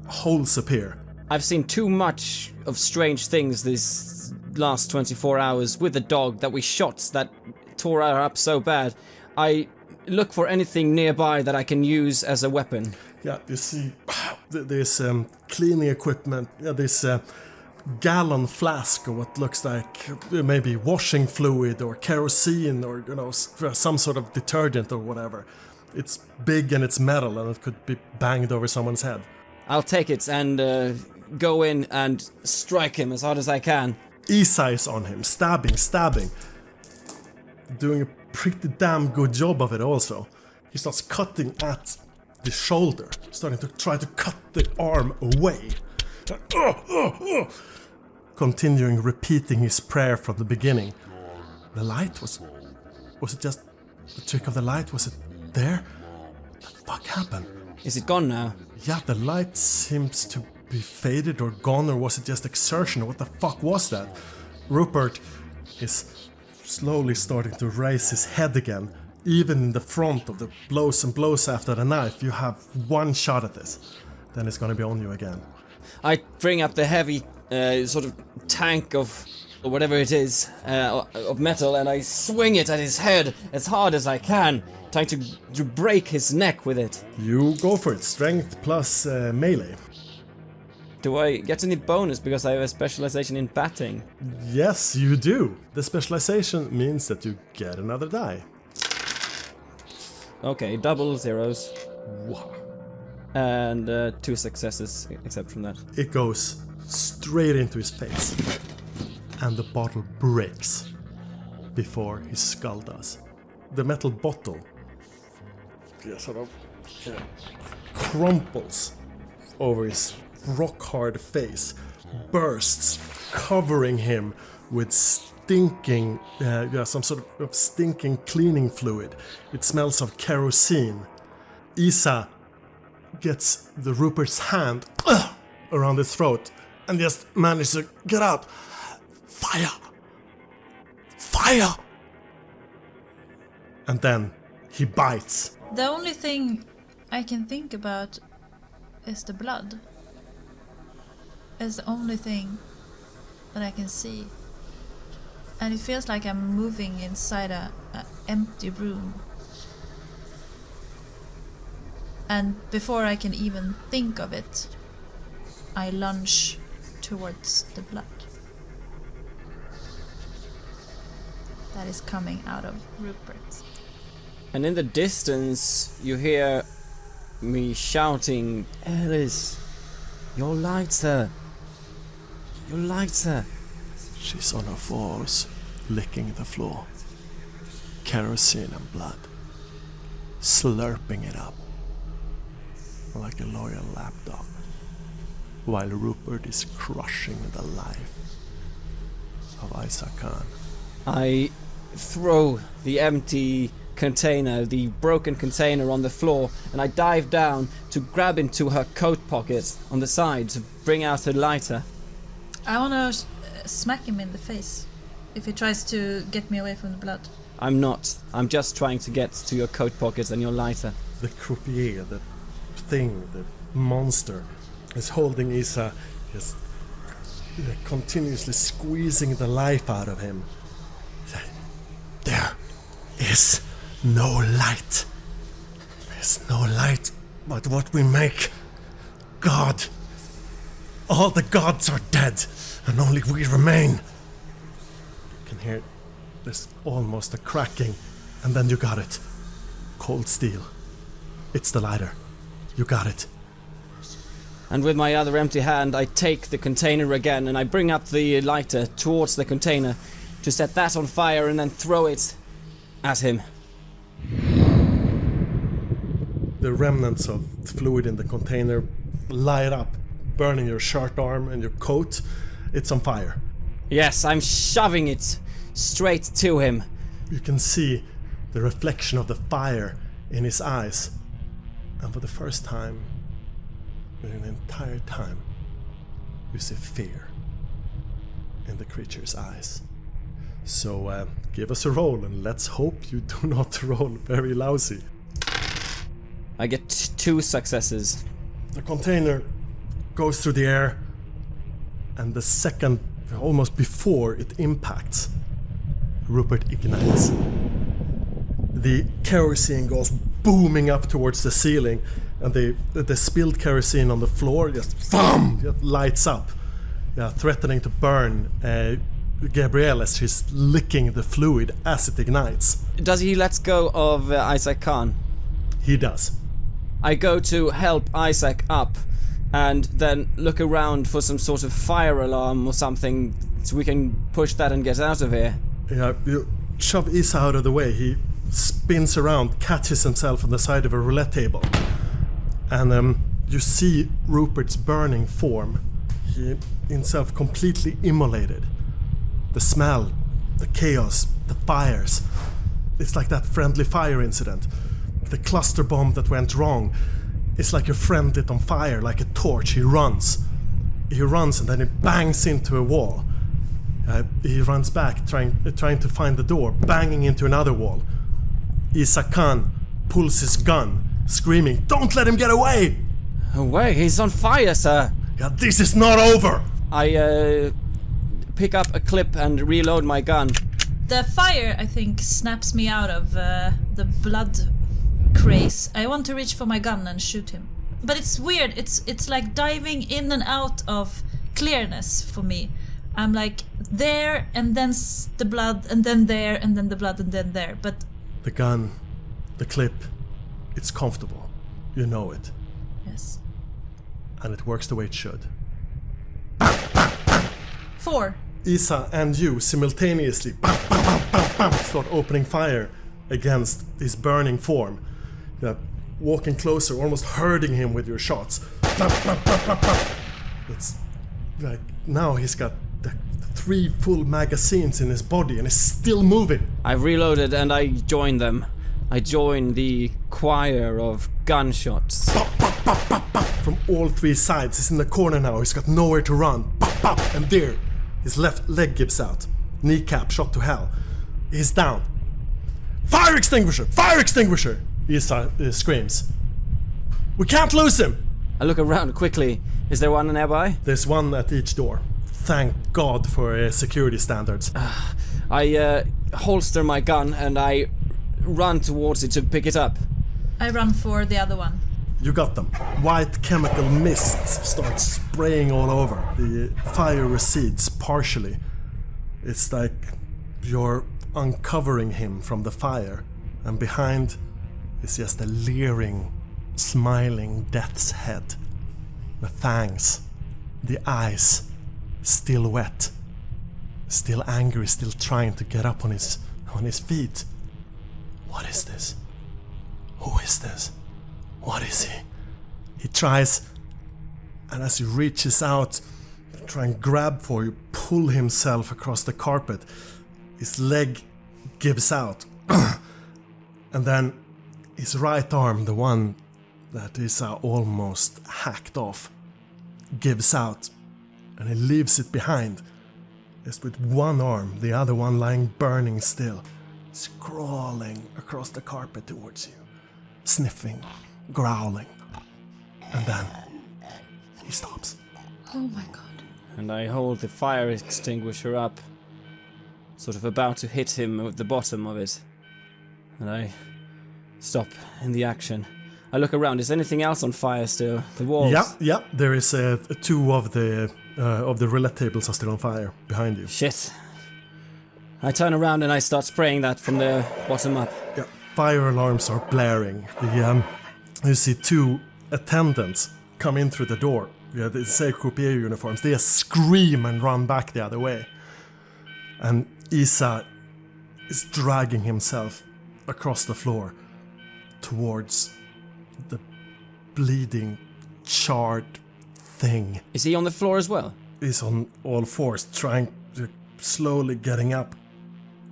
Holes appear. I've seen too much of strange things this last 24 hours with the dog that we shot that tore her up so bad. I look for anything nearby that I can use as a weapon. Yeah, you see, there's cleaning equipment, this gallon flask of what looks like maybe washing fluid or kerosene or, some sort of detergent or whatever. It's big and it's metal and it could be banged over someone's head. I'll take it and go in and strike him as hard as I can. Isa is on him, stabbing. Doing a pretty damn good job of it also. He starts cutting at the shoulder, starting to try to cut the arm away. Continuing repeating his prayer from the beginning. The light was it just the trick of the light? Was it there? What the fuck happened? Is it gone now? Yeah, the light seems to be faded or gone, or was it just exertion, or what the fuck was that? Rupert is slowly starting to raise his head again. Even in the front of the blows after the knife, you have one shot at this. Then it's gonna be on you again. I bring up the heavy sort of tank of whatever it is, of metal, and I swing it at his head as hard as I can, trying to break his neck with it. You go for it. Strength plus melee. Do I get any bonus because I have a specialization in batting? Yes, you do. The specialization means that you get another die. Okay, double zeros. Wow. And 2 successes, except from that. It goes straight into his face. And the bottle breaks before his skull does. The metal bottle crumples over his rock-hard face, bursts, covering him with stinking, some sort of stinking cleaning fluid. It smells of kerosene. Isa gets the Rupert's hand around his throat and just manages to get out. Fire! And then he bites. The only thing I can think about is the blood. It's the only thing that I can see. And it feels like I'm moving inside an empty room. And before I can even think of it, I lunge towards the blood that is coming out of Rupert. And in the distance, you hear me shouting, Ellis, your lighter. Your lighter. She's on her fours, licking the floor. Kerosene and blood. Slurping it up. Like a loyal lapdog. While Rupert is crushing the life of Anna-Karin. I throw the empty container, the broken container on the floor, and I dive down to grab into her coat pocket on the side to bring out her lighter. I want to smack him in the face if he tries to get me away from the blood. I'm not. I'm just trying to get to your coat pocket and your lighter. The croupier, the thing, the monster, is holding Isa, just continuously squeezing the life out of him. There is no light. There's no light but what we make. God. All the gods are dead, and only we remain. You can hear there's almost a cracking, and then you got it. Cold steel. It's the lighter. You got it. And with my other empty hand, I take the container again and I bring up the lighter towards the container to set that on fire and then throw it at him. The remnants of fluid in the container light up, burning your shirt arm and your coat. It's on fire. Yes, I'm shoving it straight to him. You can see the reflection of the fire in his eyes. And for the first time in an entire time, you see fear in the creature's eyes. So give us a roll, and let's hope you do not roll very lousy. I get 2 successes. The container goes through the air, and the second, almost before it impacts, Rupert ignites. The kerosene goes booming up towards the ceiling, and the spilled kerosene on the floor just lights up, threatening to burn Gabrielle as she's licking the fluid as it ignites. Does he let go of Anna-Karin? He does. I go to help Isaac up and then look around for some sort of fire alarm or something so we can push that and get out of here. Yeah, you shove Isa out of the way. He spins around, catches himself on the side of a roulette table. And you see Rupert's burning form. He himself completely immolated. The smell, the chaos, the fires. It's like that friendly fire incident. The cluster bomb that went wrong. It's like your friend lit on fire, like a torch. He runs and then he bangs into a wall. He runs back, trying to find the door, banging into another wall. Isa-Khan pulls his gun, screaming, "Don't let him get away!" Away? He's on fire, sir! Yeah, this is not over! I pick up a clip and reload my gun. The fire, I think, snaps me out of the blood craze. I want to reach for my gun and shoot him. But it's weird. It's like diving in and out of clearness for me. I'm like there, and then the blood, and then there, and then the blood, and then there. But the gun, the clip, it's comfortable. You know it. yes. And it works the way it should. 4. Isa and you simultaneously start opening fire against his burning form. Walking closer, almost hurting him with your shots. It's like now he's got the 3 full magazines in his body and is still moving. I've reloaded and I join them. I join the choir of gunshots. From all 3 sides. He's in the corner now. He's got nowhere to run. And there, his left leg gives out. Kneecap shot to hell. He's down. Fire extinguisher! Fire extinguisher! Isa screams. We can't lose him! I look around quickly. Is there one nearby? There's one at each door. Thank God for security standards. I holster my gun and I run towards it to pick it up. I run for the other one. You got them. White chemical mist starts spraying all over. The fire recedes partially. It's like you're uncovering him from the fire, and behind is just a leering, smiling death's head. The fangs, the eyes, still wet, still angry, still trying to get up on his feet. What is this? Who is this? What is he? He tries, and as he reaches out to try and grab for you, pull himself across the carpet, his leg gives out. And then his right arm, the one that is almost hacked off, gives out, and he leaves it behind, just with one arm, the other one lying burning still, crawling across the carpet towards you, sniffing, growling, and then he stops. Oh my god. And I hold the fire extinguisher up, sort of about to hit him with the bottom of it. And I stop in the action. I look around. Is anything else on fire still? The walls? Yeah. There is 2 of the roulette tables are still on fire behind you. Shit. I turn around and I start spraying that from the bottom up. Yeah. Fire alarms are blaring. You see 2 attendants come in through the door. Yeah, they say croupier uniforms. They scream and run back the other way. And Isa is dragging himself across the floor towards the bleeding, charred thing. Is he on the floor as well? He's on all fours, trying to slowly getting up,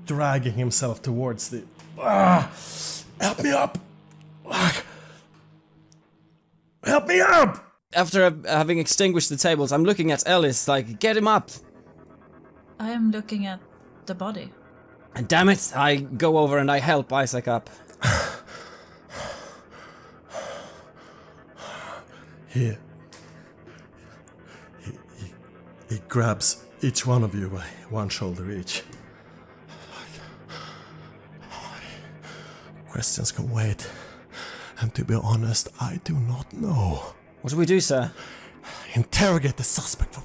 dragging himself towards the... help me up! Help me up! After having extinguished the tables, I'm looking at Ellis like, get him up! I am looking at the body. And damn it, I go over and I help Isaac up. He grabs each one of you by one shoulder each. Questions can wait. And to be honest, I do not know. What do we do, sir? Interrogate the suspect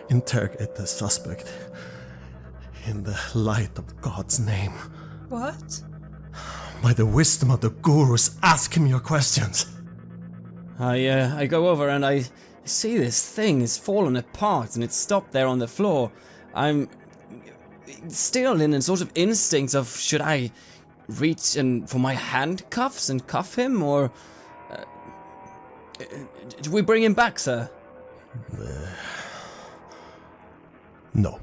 in the light of God's name. What? By the wisdom of the gurus, ask him your questions. I go over and I see this thing is fallen apart and it's stopped there on the floor. I'm still in a sort of instinct of should I reach for my handcuffs and cuff him, or do we bring him back, sir? No.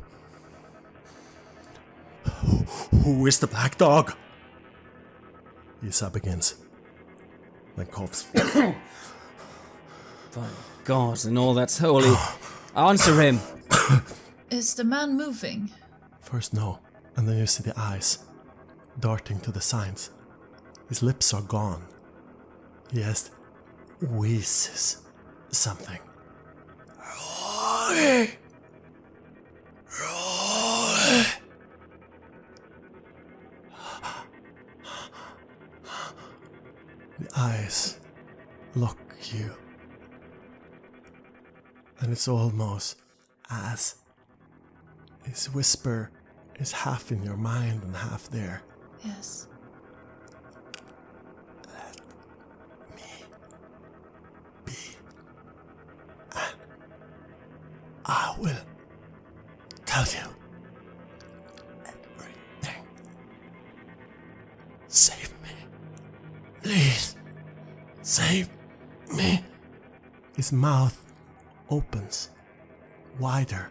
Who is the black dog? Isa begins. Then coughs. By God and all that's holy. Answer him. Is the man moving? First no, and then you see the eyes darting to the signs. His lips are gone. He has wheezes something. Roy! Roy! The eyes lock you. And it's almost as his whisper is half in your mind and half there. Yes. Let me be. And I will tell you everything. Save me. Please. Save me. His mouth opens wider.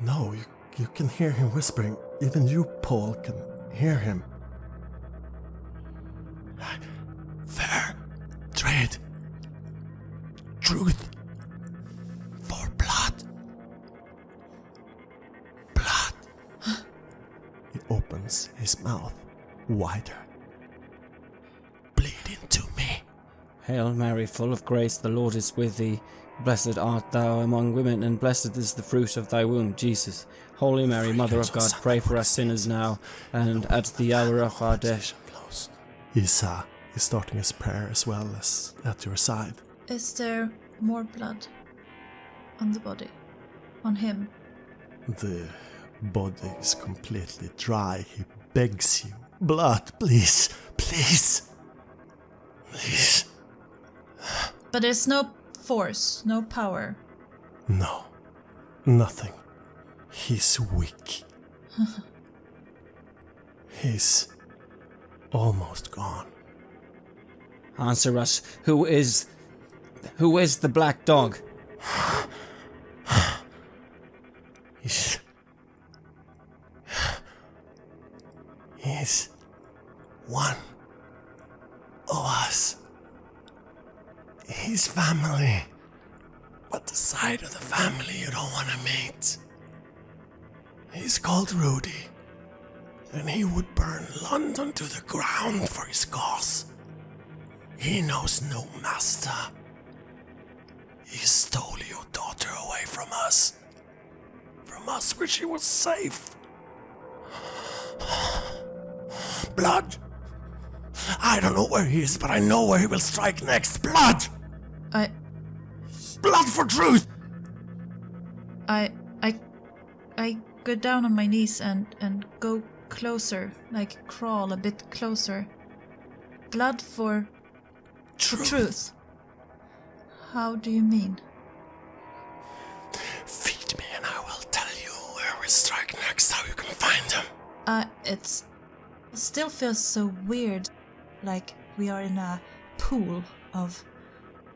No, you can hear him whispering. Even you, Paul, can hear him. Fair trade. Truth for blood. Blood. He opens his mouth wider. Bleed into me. Hail Mary, full of grace, the Lord is with thee. Blessed art thou among women, and blessed is the fruit of thy womb, Jesus. Holy Mary, Mother of God, pray for us sinners now, and at the hour of our death. Isa is starting his prayer as well as at your side. Is there more blood on the body? On him? The body is completely dry. He begs you. Blood, please. Please. Please. But there's no force, no power. No. Nothing. He's weak. He's almost gone. Answer us. Who is the black dog? He's one of us. He's family. But the side of the family you don't want to meet. He's called Rudy. And he would burn London to the ground for his cause. He knows no master. He stole your daughter away from us. From us where she was safe. Blood. I don't know where he is, but I know where he will strike next. Blood! Blood for truth! I go down on my knees and go closer, like crawl a bit closer. Blood for truth. How do you mean? Feed me and I will tell you where we strike next, how you can find him. It still feels so weird, like we are in a pool of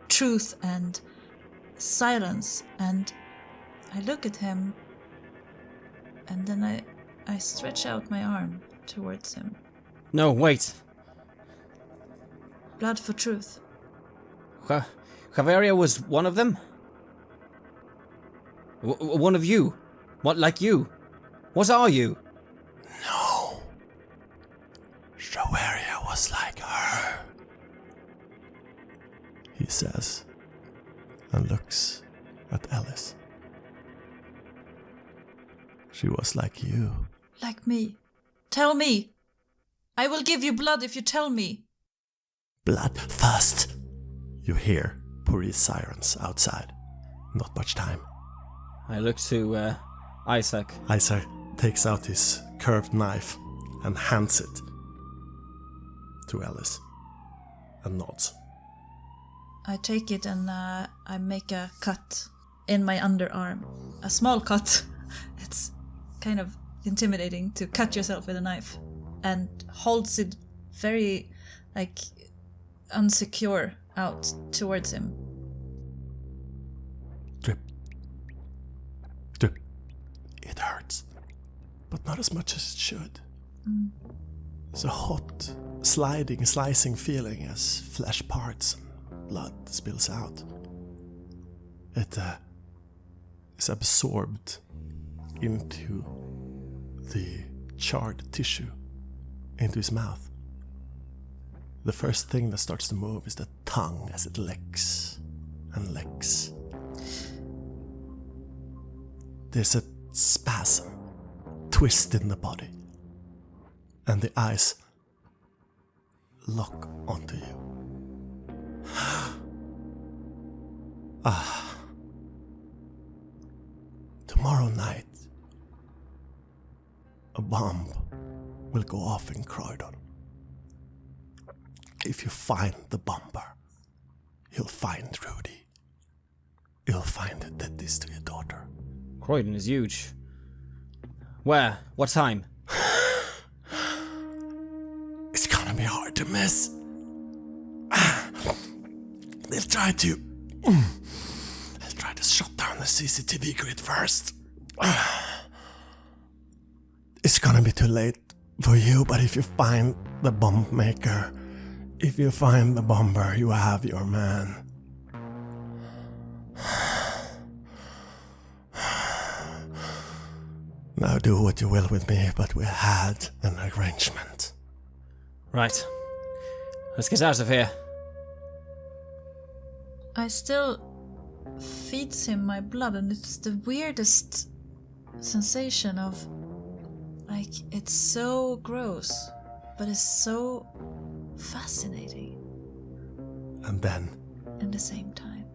truth and silence, and I look at him, and then I stretch out my arm towards him. No, wait. Blood for truth. Javeria was one of them? One of you? What, like you? What are you? No. Javeria was like her, he says, and looks at Ellis. She was like you. Like me. Tell me. I will give you blood if you tell me. Blood first. You hear police sirens outside. Not much time. I look to Isaac. Isaac takes out his curved knife and hands it to Ellis and nods. I take it and I make a cut in my underarm. A small cut. It's kind of intimidating to cut yourself with a knife, and holds it very, like, unsecure out towards him. Drip. Drip. It hurts, but not as much as it should. It's a hot, slicing feeling as flesh parts and blood spills out. It is absorbed into the charred tissue, into his mouth. The first thing that starts to move is the tongue as it licks and licks. There's a spasm, twist in the body, and the eyes lock onto you. Tomorrow night, a bomb will go off in Croydon. If you find the bomber, you'll find Rudy. You'll find the deadies to your daughter. Croydon is huge. Where? What time? It's gonna be hard to miss. They'll try to shut down the CCTV grid first. It's gonna be too late for you, but if you find the bomb maker, if you find the bomber, you have your man. Now do what you will with me, but we had an arrangement. Right. Let's get out of here. I still feeds him my blood, and it's the weirdest sensation of, like, it's so gross, but it's so fascinating And then at the same time.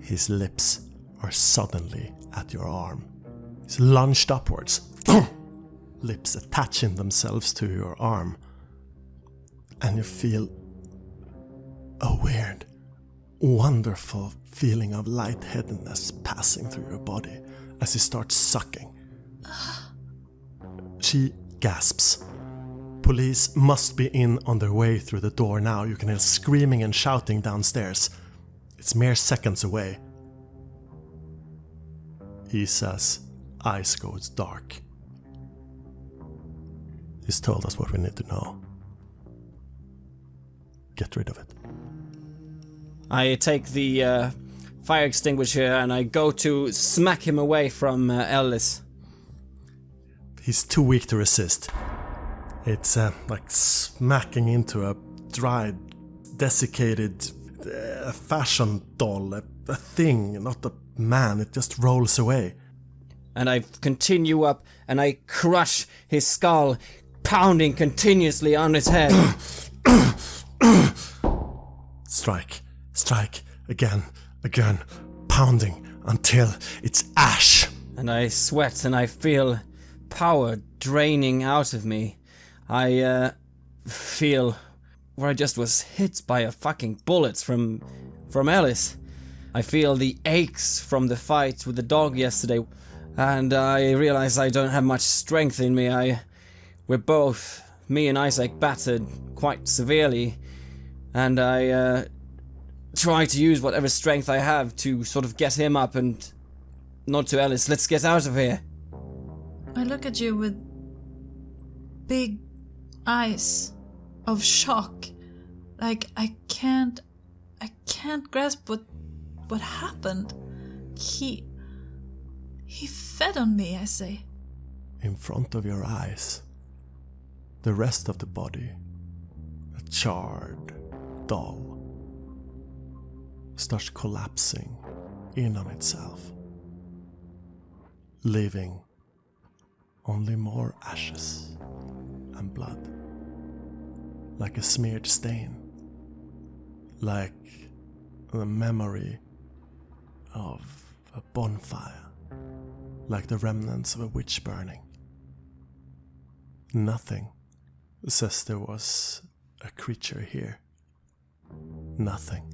his lips are suddenly at your arm. He's lunged upwards, lips attaching themselves to your arm, and you feel a weird, wonderful feeling of lightheadedness passing through your body as he starts sucking. She gasps. Police must be in on their way through the door now. You can hear screaming and shouting downstairs. It's mere seconds away. Isa's eyes goes dark. He's told us what we need to know. Get rid of it. I take the fire extinguisher and I go to smack him away from Ellis. He's too weak to resist. It's like smacking into a dried, desiccated fashion doll, a thing, not a man. It just rolls away. And I continue up and I crush his skull, pounding continuously on his head. Strike, strike, again, pounding until it's ash. And I sweat and I feel power draining out of me. I feel where I just was hit by a fucking bullet from Ellis. I feel the aches from the fight with the dog yesterday, and I realize I don't have much strength in me. We're both, me and Isaac, battered quite severely, and I try to use whatever strength I have to sort of get him up and nod to Ellis. Let's get out of here. I look at you with big eyes of shock. Like I can't grasp what happened. He fed on me, I say. In front of your eyes, the rest of the body, a charred doll, starts collapsing in on itself, leaving only more ashes and blood, like a smeared stain, like the memory of a bonfire, like the remnants of a witch burning. Nothing says there was a creature here. Nothing.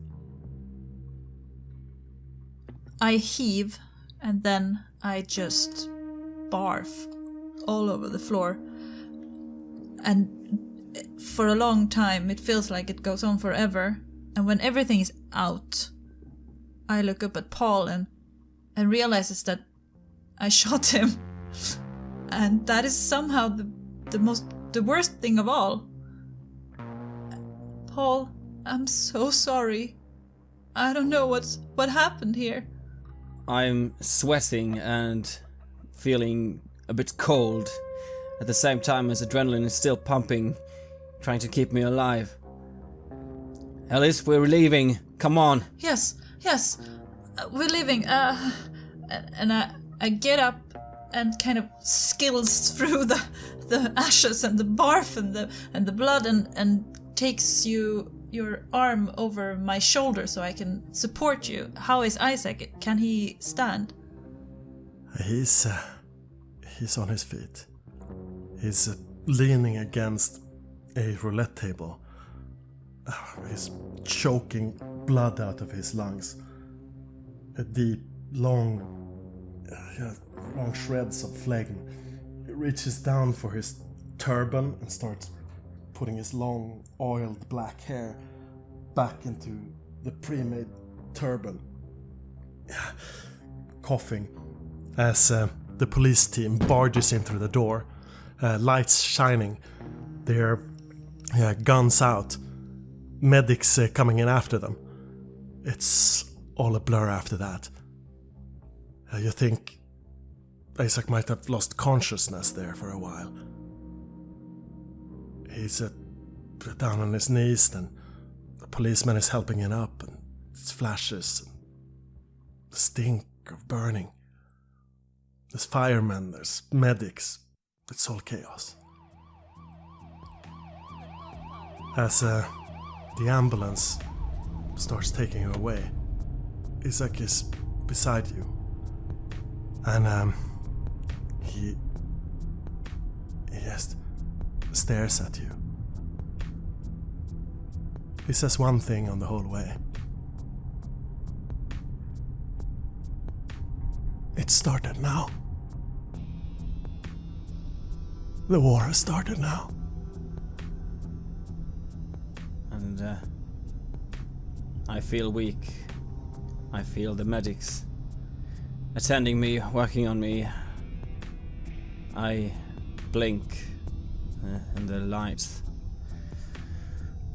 I heave, and then I just barf all over the floor. And for a long time, it feels like it goes on forever. And when everything is out, I look up at Paul and realizes that I shot him. And that is somehow the worst thing of all. Paul, I'm so sorry. I don't know what happened here. I'm sweating and feeling a bit cold at the same time as adrenaline is still pumping, trying to keep me alive. Ellis, we're leaving. Come on. Yes, we're leaving. And I get up and kind of skills through the ashes and the barf and the blood and takes your arm over my shoulder so I can support you. How is Isaac? Can he stand? He's on his feet. He's leaning against a roulette table. He's choking blood out of his lungs. A deep, long shreds of phlegm. He reaches down for his turban and starts putting his long, oiled black hair back into the pre-made turban. Coughing as the police team barges in through the door, lights shining, their guns out, medics coming in after them. It's all a blur after that. You think Isaac might have lost consciousness there for a while. He's down on his knees, and the policeman is helping him up, and it's flashes, and the stink of burning. There's firemen, there's medics, it's all chaos. As the ambulance starts taking her away, Isaac is beside you, and he just stares at you. He says one thing on the whole way. It started now. The war has started now. And I feel weak. I feel the medics attending me, working on me. I blink in the lights.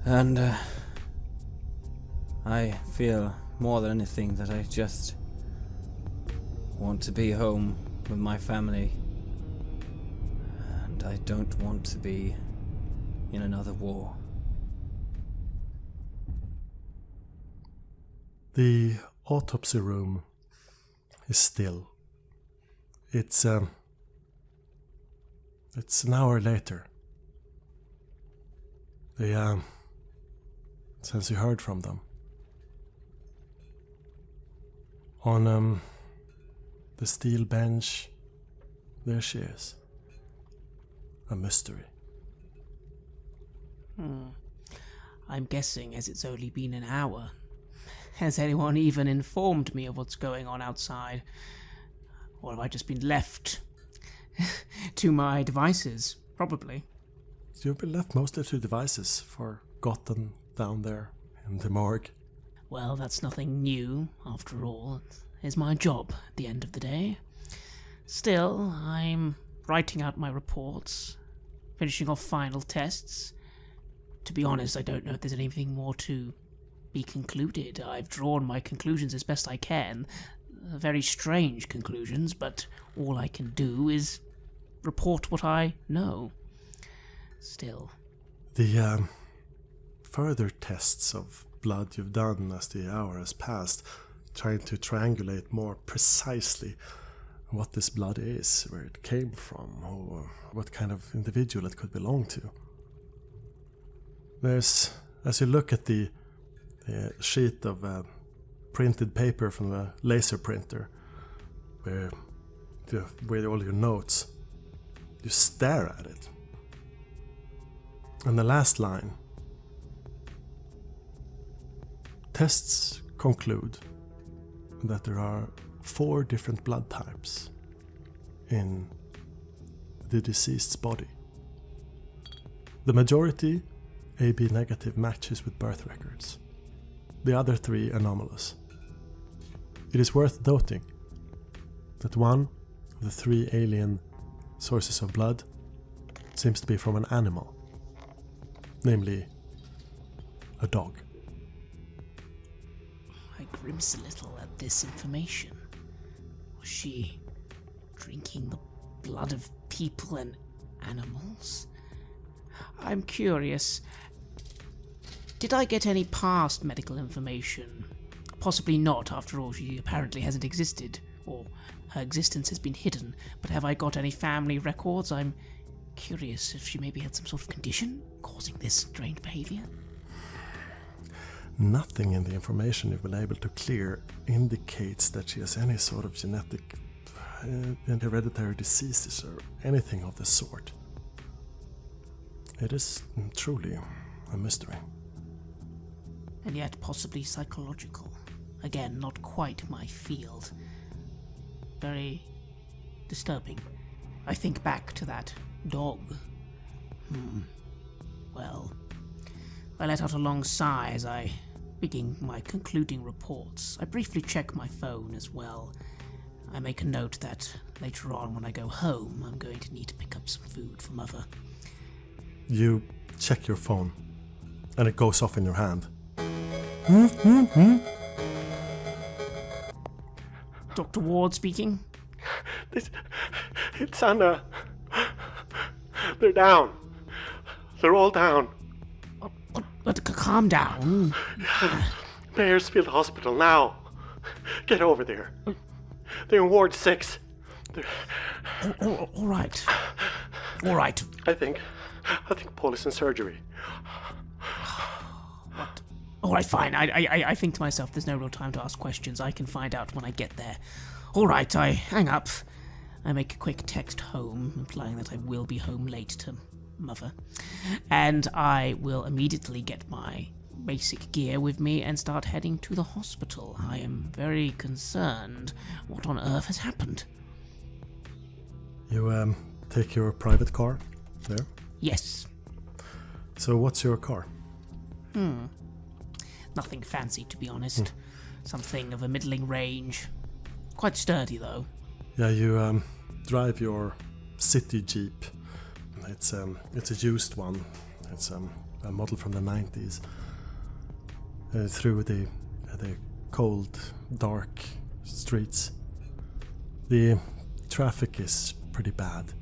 And I feel more than anything that I just want to be home with my family. And I don't want to be in another war. The autopsy room is still. It's an hour later. The since you heard from them. On the steel bench, there she is. A mystery. I'm guessing as it's only been an hour. Has anyone even informed me of what's going on outside? Or have I just been left to my devices? Probably. You've been left mostly to devices, forgotten down there in the morgue. Well, that's nothing new, after all. It's my job at the end of the day. Still, I'm writing out my reports, finishing off final tests. To be honest, I don't know if there's anything more to be concluded. I've drawn my conclusions as best I can. Very strange conclusions, but all I can do is report what I know. Still. The further tests of blood you've done as the hour has passed, trying to triangulate more precisely what this blood is, where it came from, or what kind of individual it could belong to. There's, as you look at the sheet of printed paper from the laser printer, where all your notes, you stare at it. And the last line, tests conclude that there are 4 different blood types in the deceased's body. The majority AB negative matches with birth records. The other 3 anomalous. It is worth noting that one of the 3 alien sources of blood seems to be from an animal, namely a dog. I grimaced a little at this information. Was she drinking the blood of people and animals? I'm curious. Did I get any past medical information? Possibly not, after all, she apparently hasn't existed, or her existence has been hidden, but have I got any family records? I'm curious if she maybe had some sort of condition causing this strange behavior. Nothing in the information you've been able to clear indicates that she has any sort of genetic and hereditary diseases or anything of the sort. It is truly a mystery. And yet possibly psychological. Again, not quite my field. Very disturbing. I think back to that dog. Well, I let out a long sigh as I begin my concluding reports. I briefly check my phone as well. I make a note that later on when I go home, I'm going to need to pick up some food for Mother. You check your phone, and it goes off in your hand. Dr. Ward speaking. It's Anna. They're down. They're all down. But calm down. Mayersfield Hospital now. Get over there. They're in Ward 6. All right. All right. I think Paul is in surgery. What? All right, fine. I think to myself, there's no real time to ask questions. I can find out when I get there. All right, I hang up. I make a quick text home, implying that I will be home late to Mother. And I will immediately get my basic gear with me and start heading to the hospital. I am very concerned. What on earth has happened? You take your private car there? Yes. So what's your car? Nothing fancy, to be honest. Something of a middling range. Quite sturdy, though. Yeah, you drive your city Jeep. It's a used one. It's a model from the 90s. Through the cold, dark streets. The traffic is pretty bad.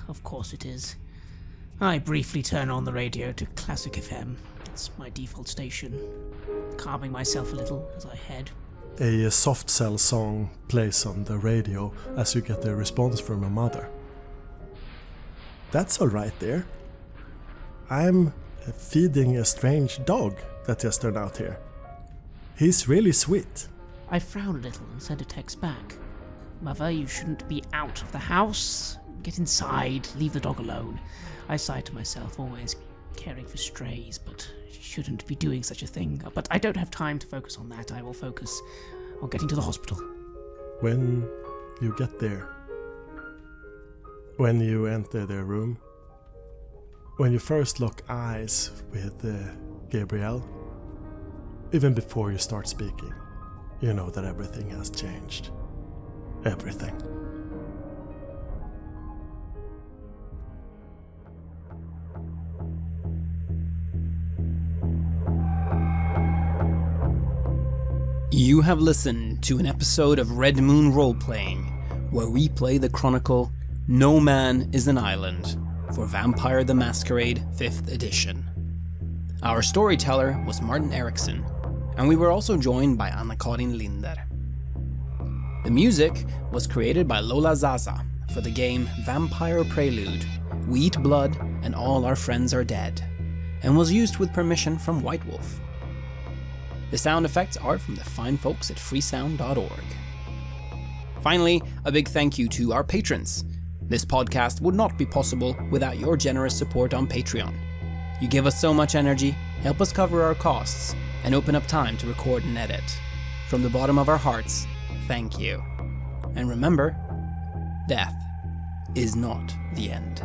Of course it is. I briefly turn on the radio to Classic FM. It's my default station. Calming myself a little as I head. A soft cell song plays on the radio as you get a response from your mother. That's all right there. I'm feeding a strange dog that just turned out here. He's really sweet. I frowned a little and sent a text back. Mother, you shouldn't be out of the house. Get inside, leave the dog alone. I sighed to myself, always caring for strays, but shouldn't be doing such a thing. But I don't have time to focus on that. I will focus on getting to the hospital. When you get there, when you enter their room, when you first lock eyes with Gabrielle, even before you start speaking, you know that everything has changed. Everything. You have listened to an episode of Red Moon Roleplaying, where we play the chronicle No Man is an Island for Vampire the Masquerade 5th edition. Our storyteller was Martin Ericsson, and we were also joined by Anna-Karin Linder. The music was created by Lola Zaza for the game Vampire Prelude, We Eat Blood and All Our Friends Are Dead, and was used with permission from White Wolf. The sound effects are from the fine folks at freesound.org. Finally, a big thank you to our patrons. This podcast would not be possible without your generous support on Patreon. You give us so much energy, help us cover our costs, and open up time to record and edit. From the bottom of our hearts, thank you. And remember, death is not the end.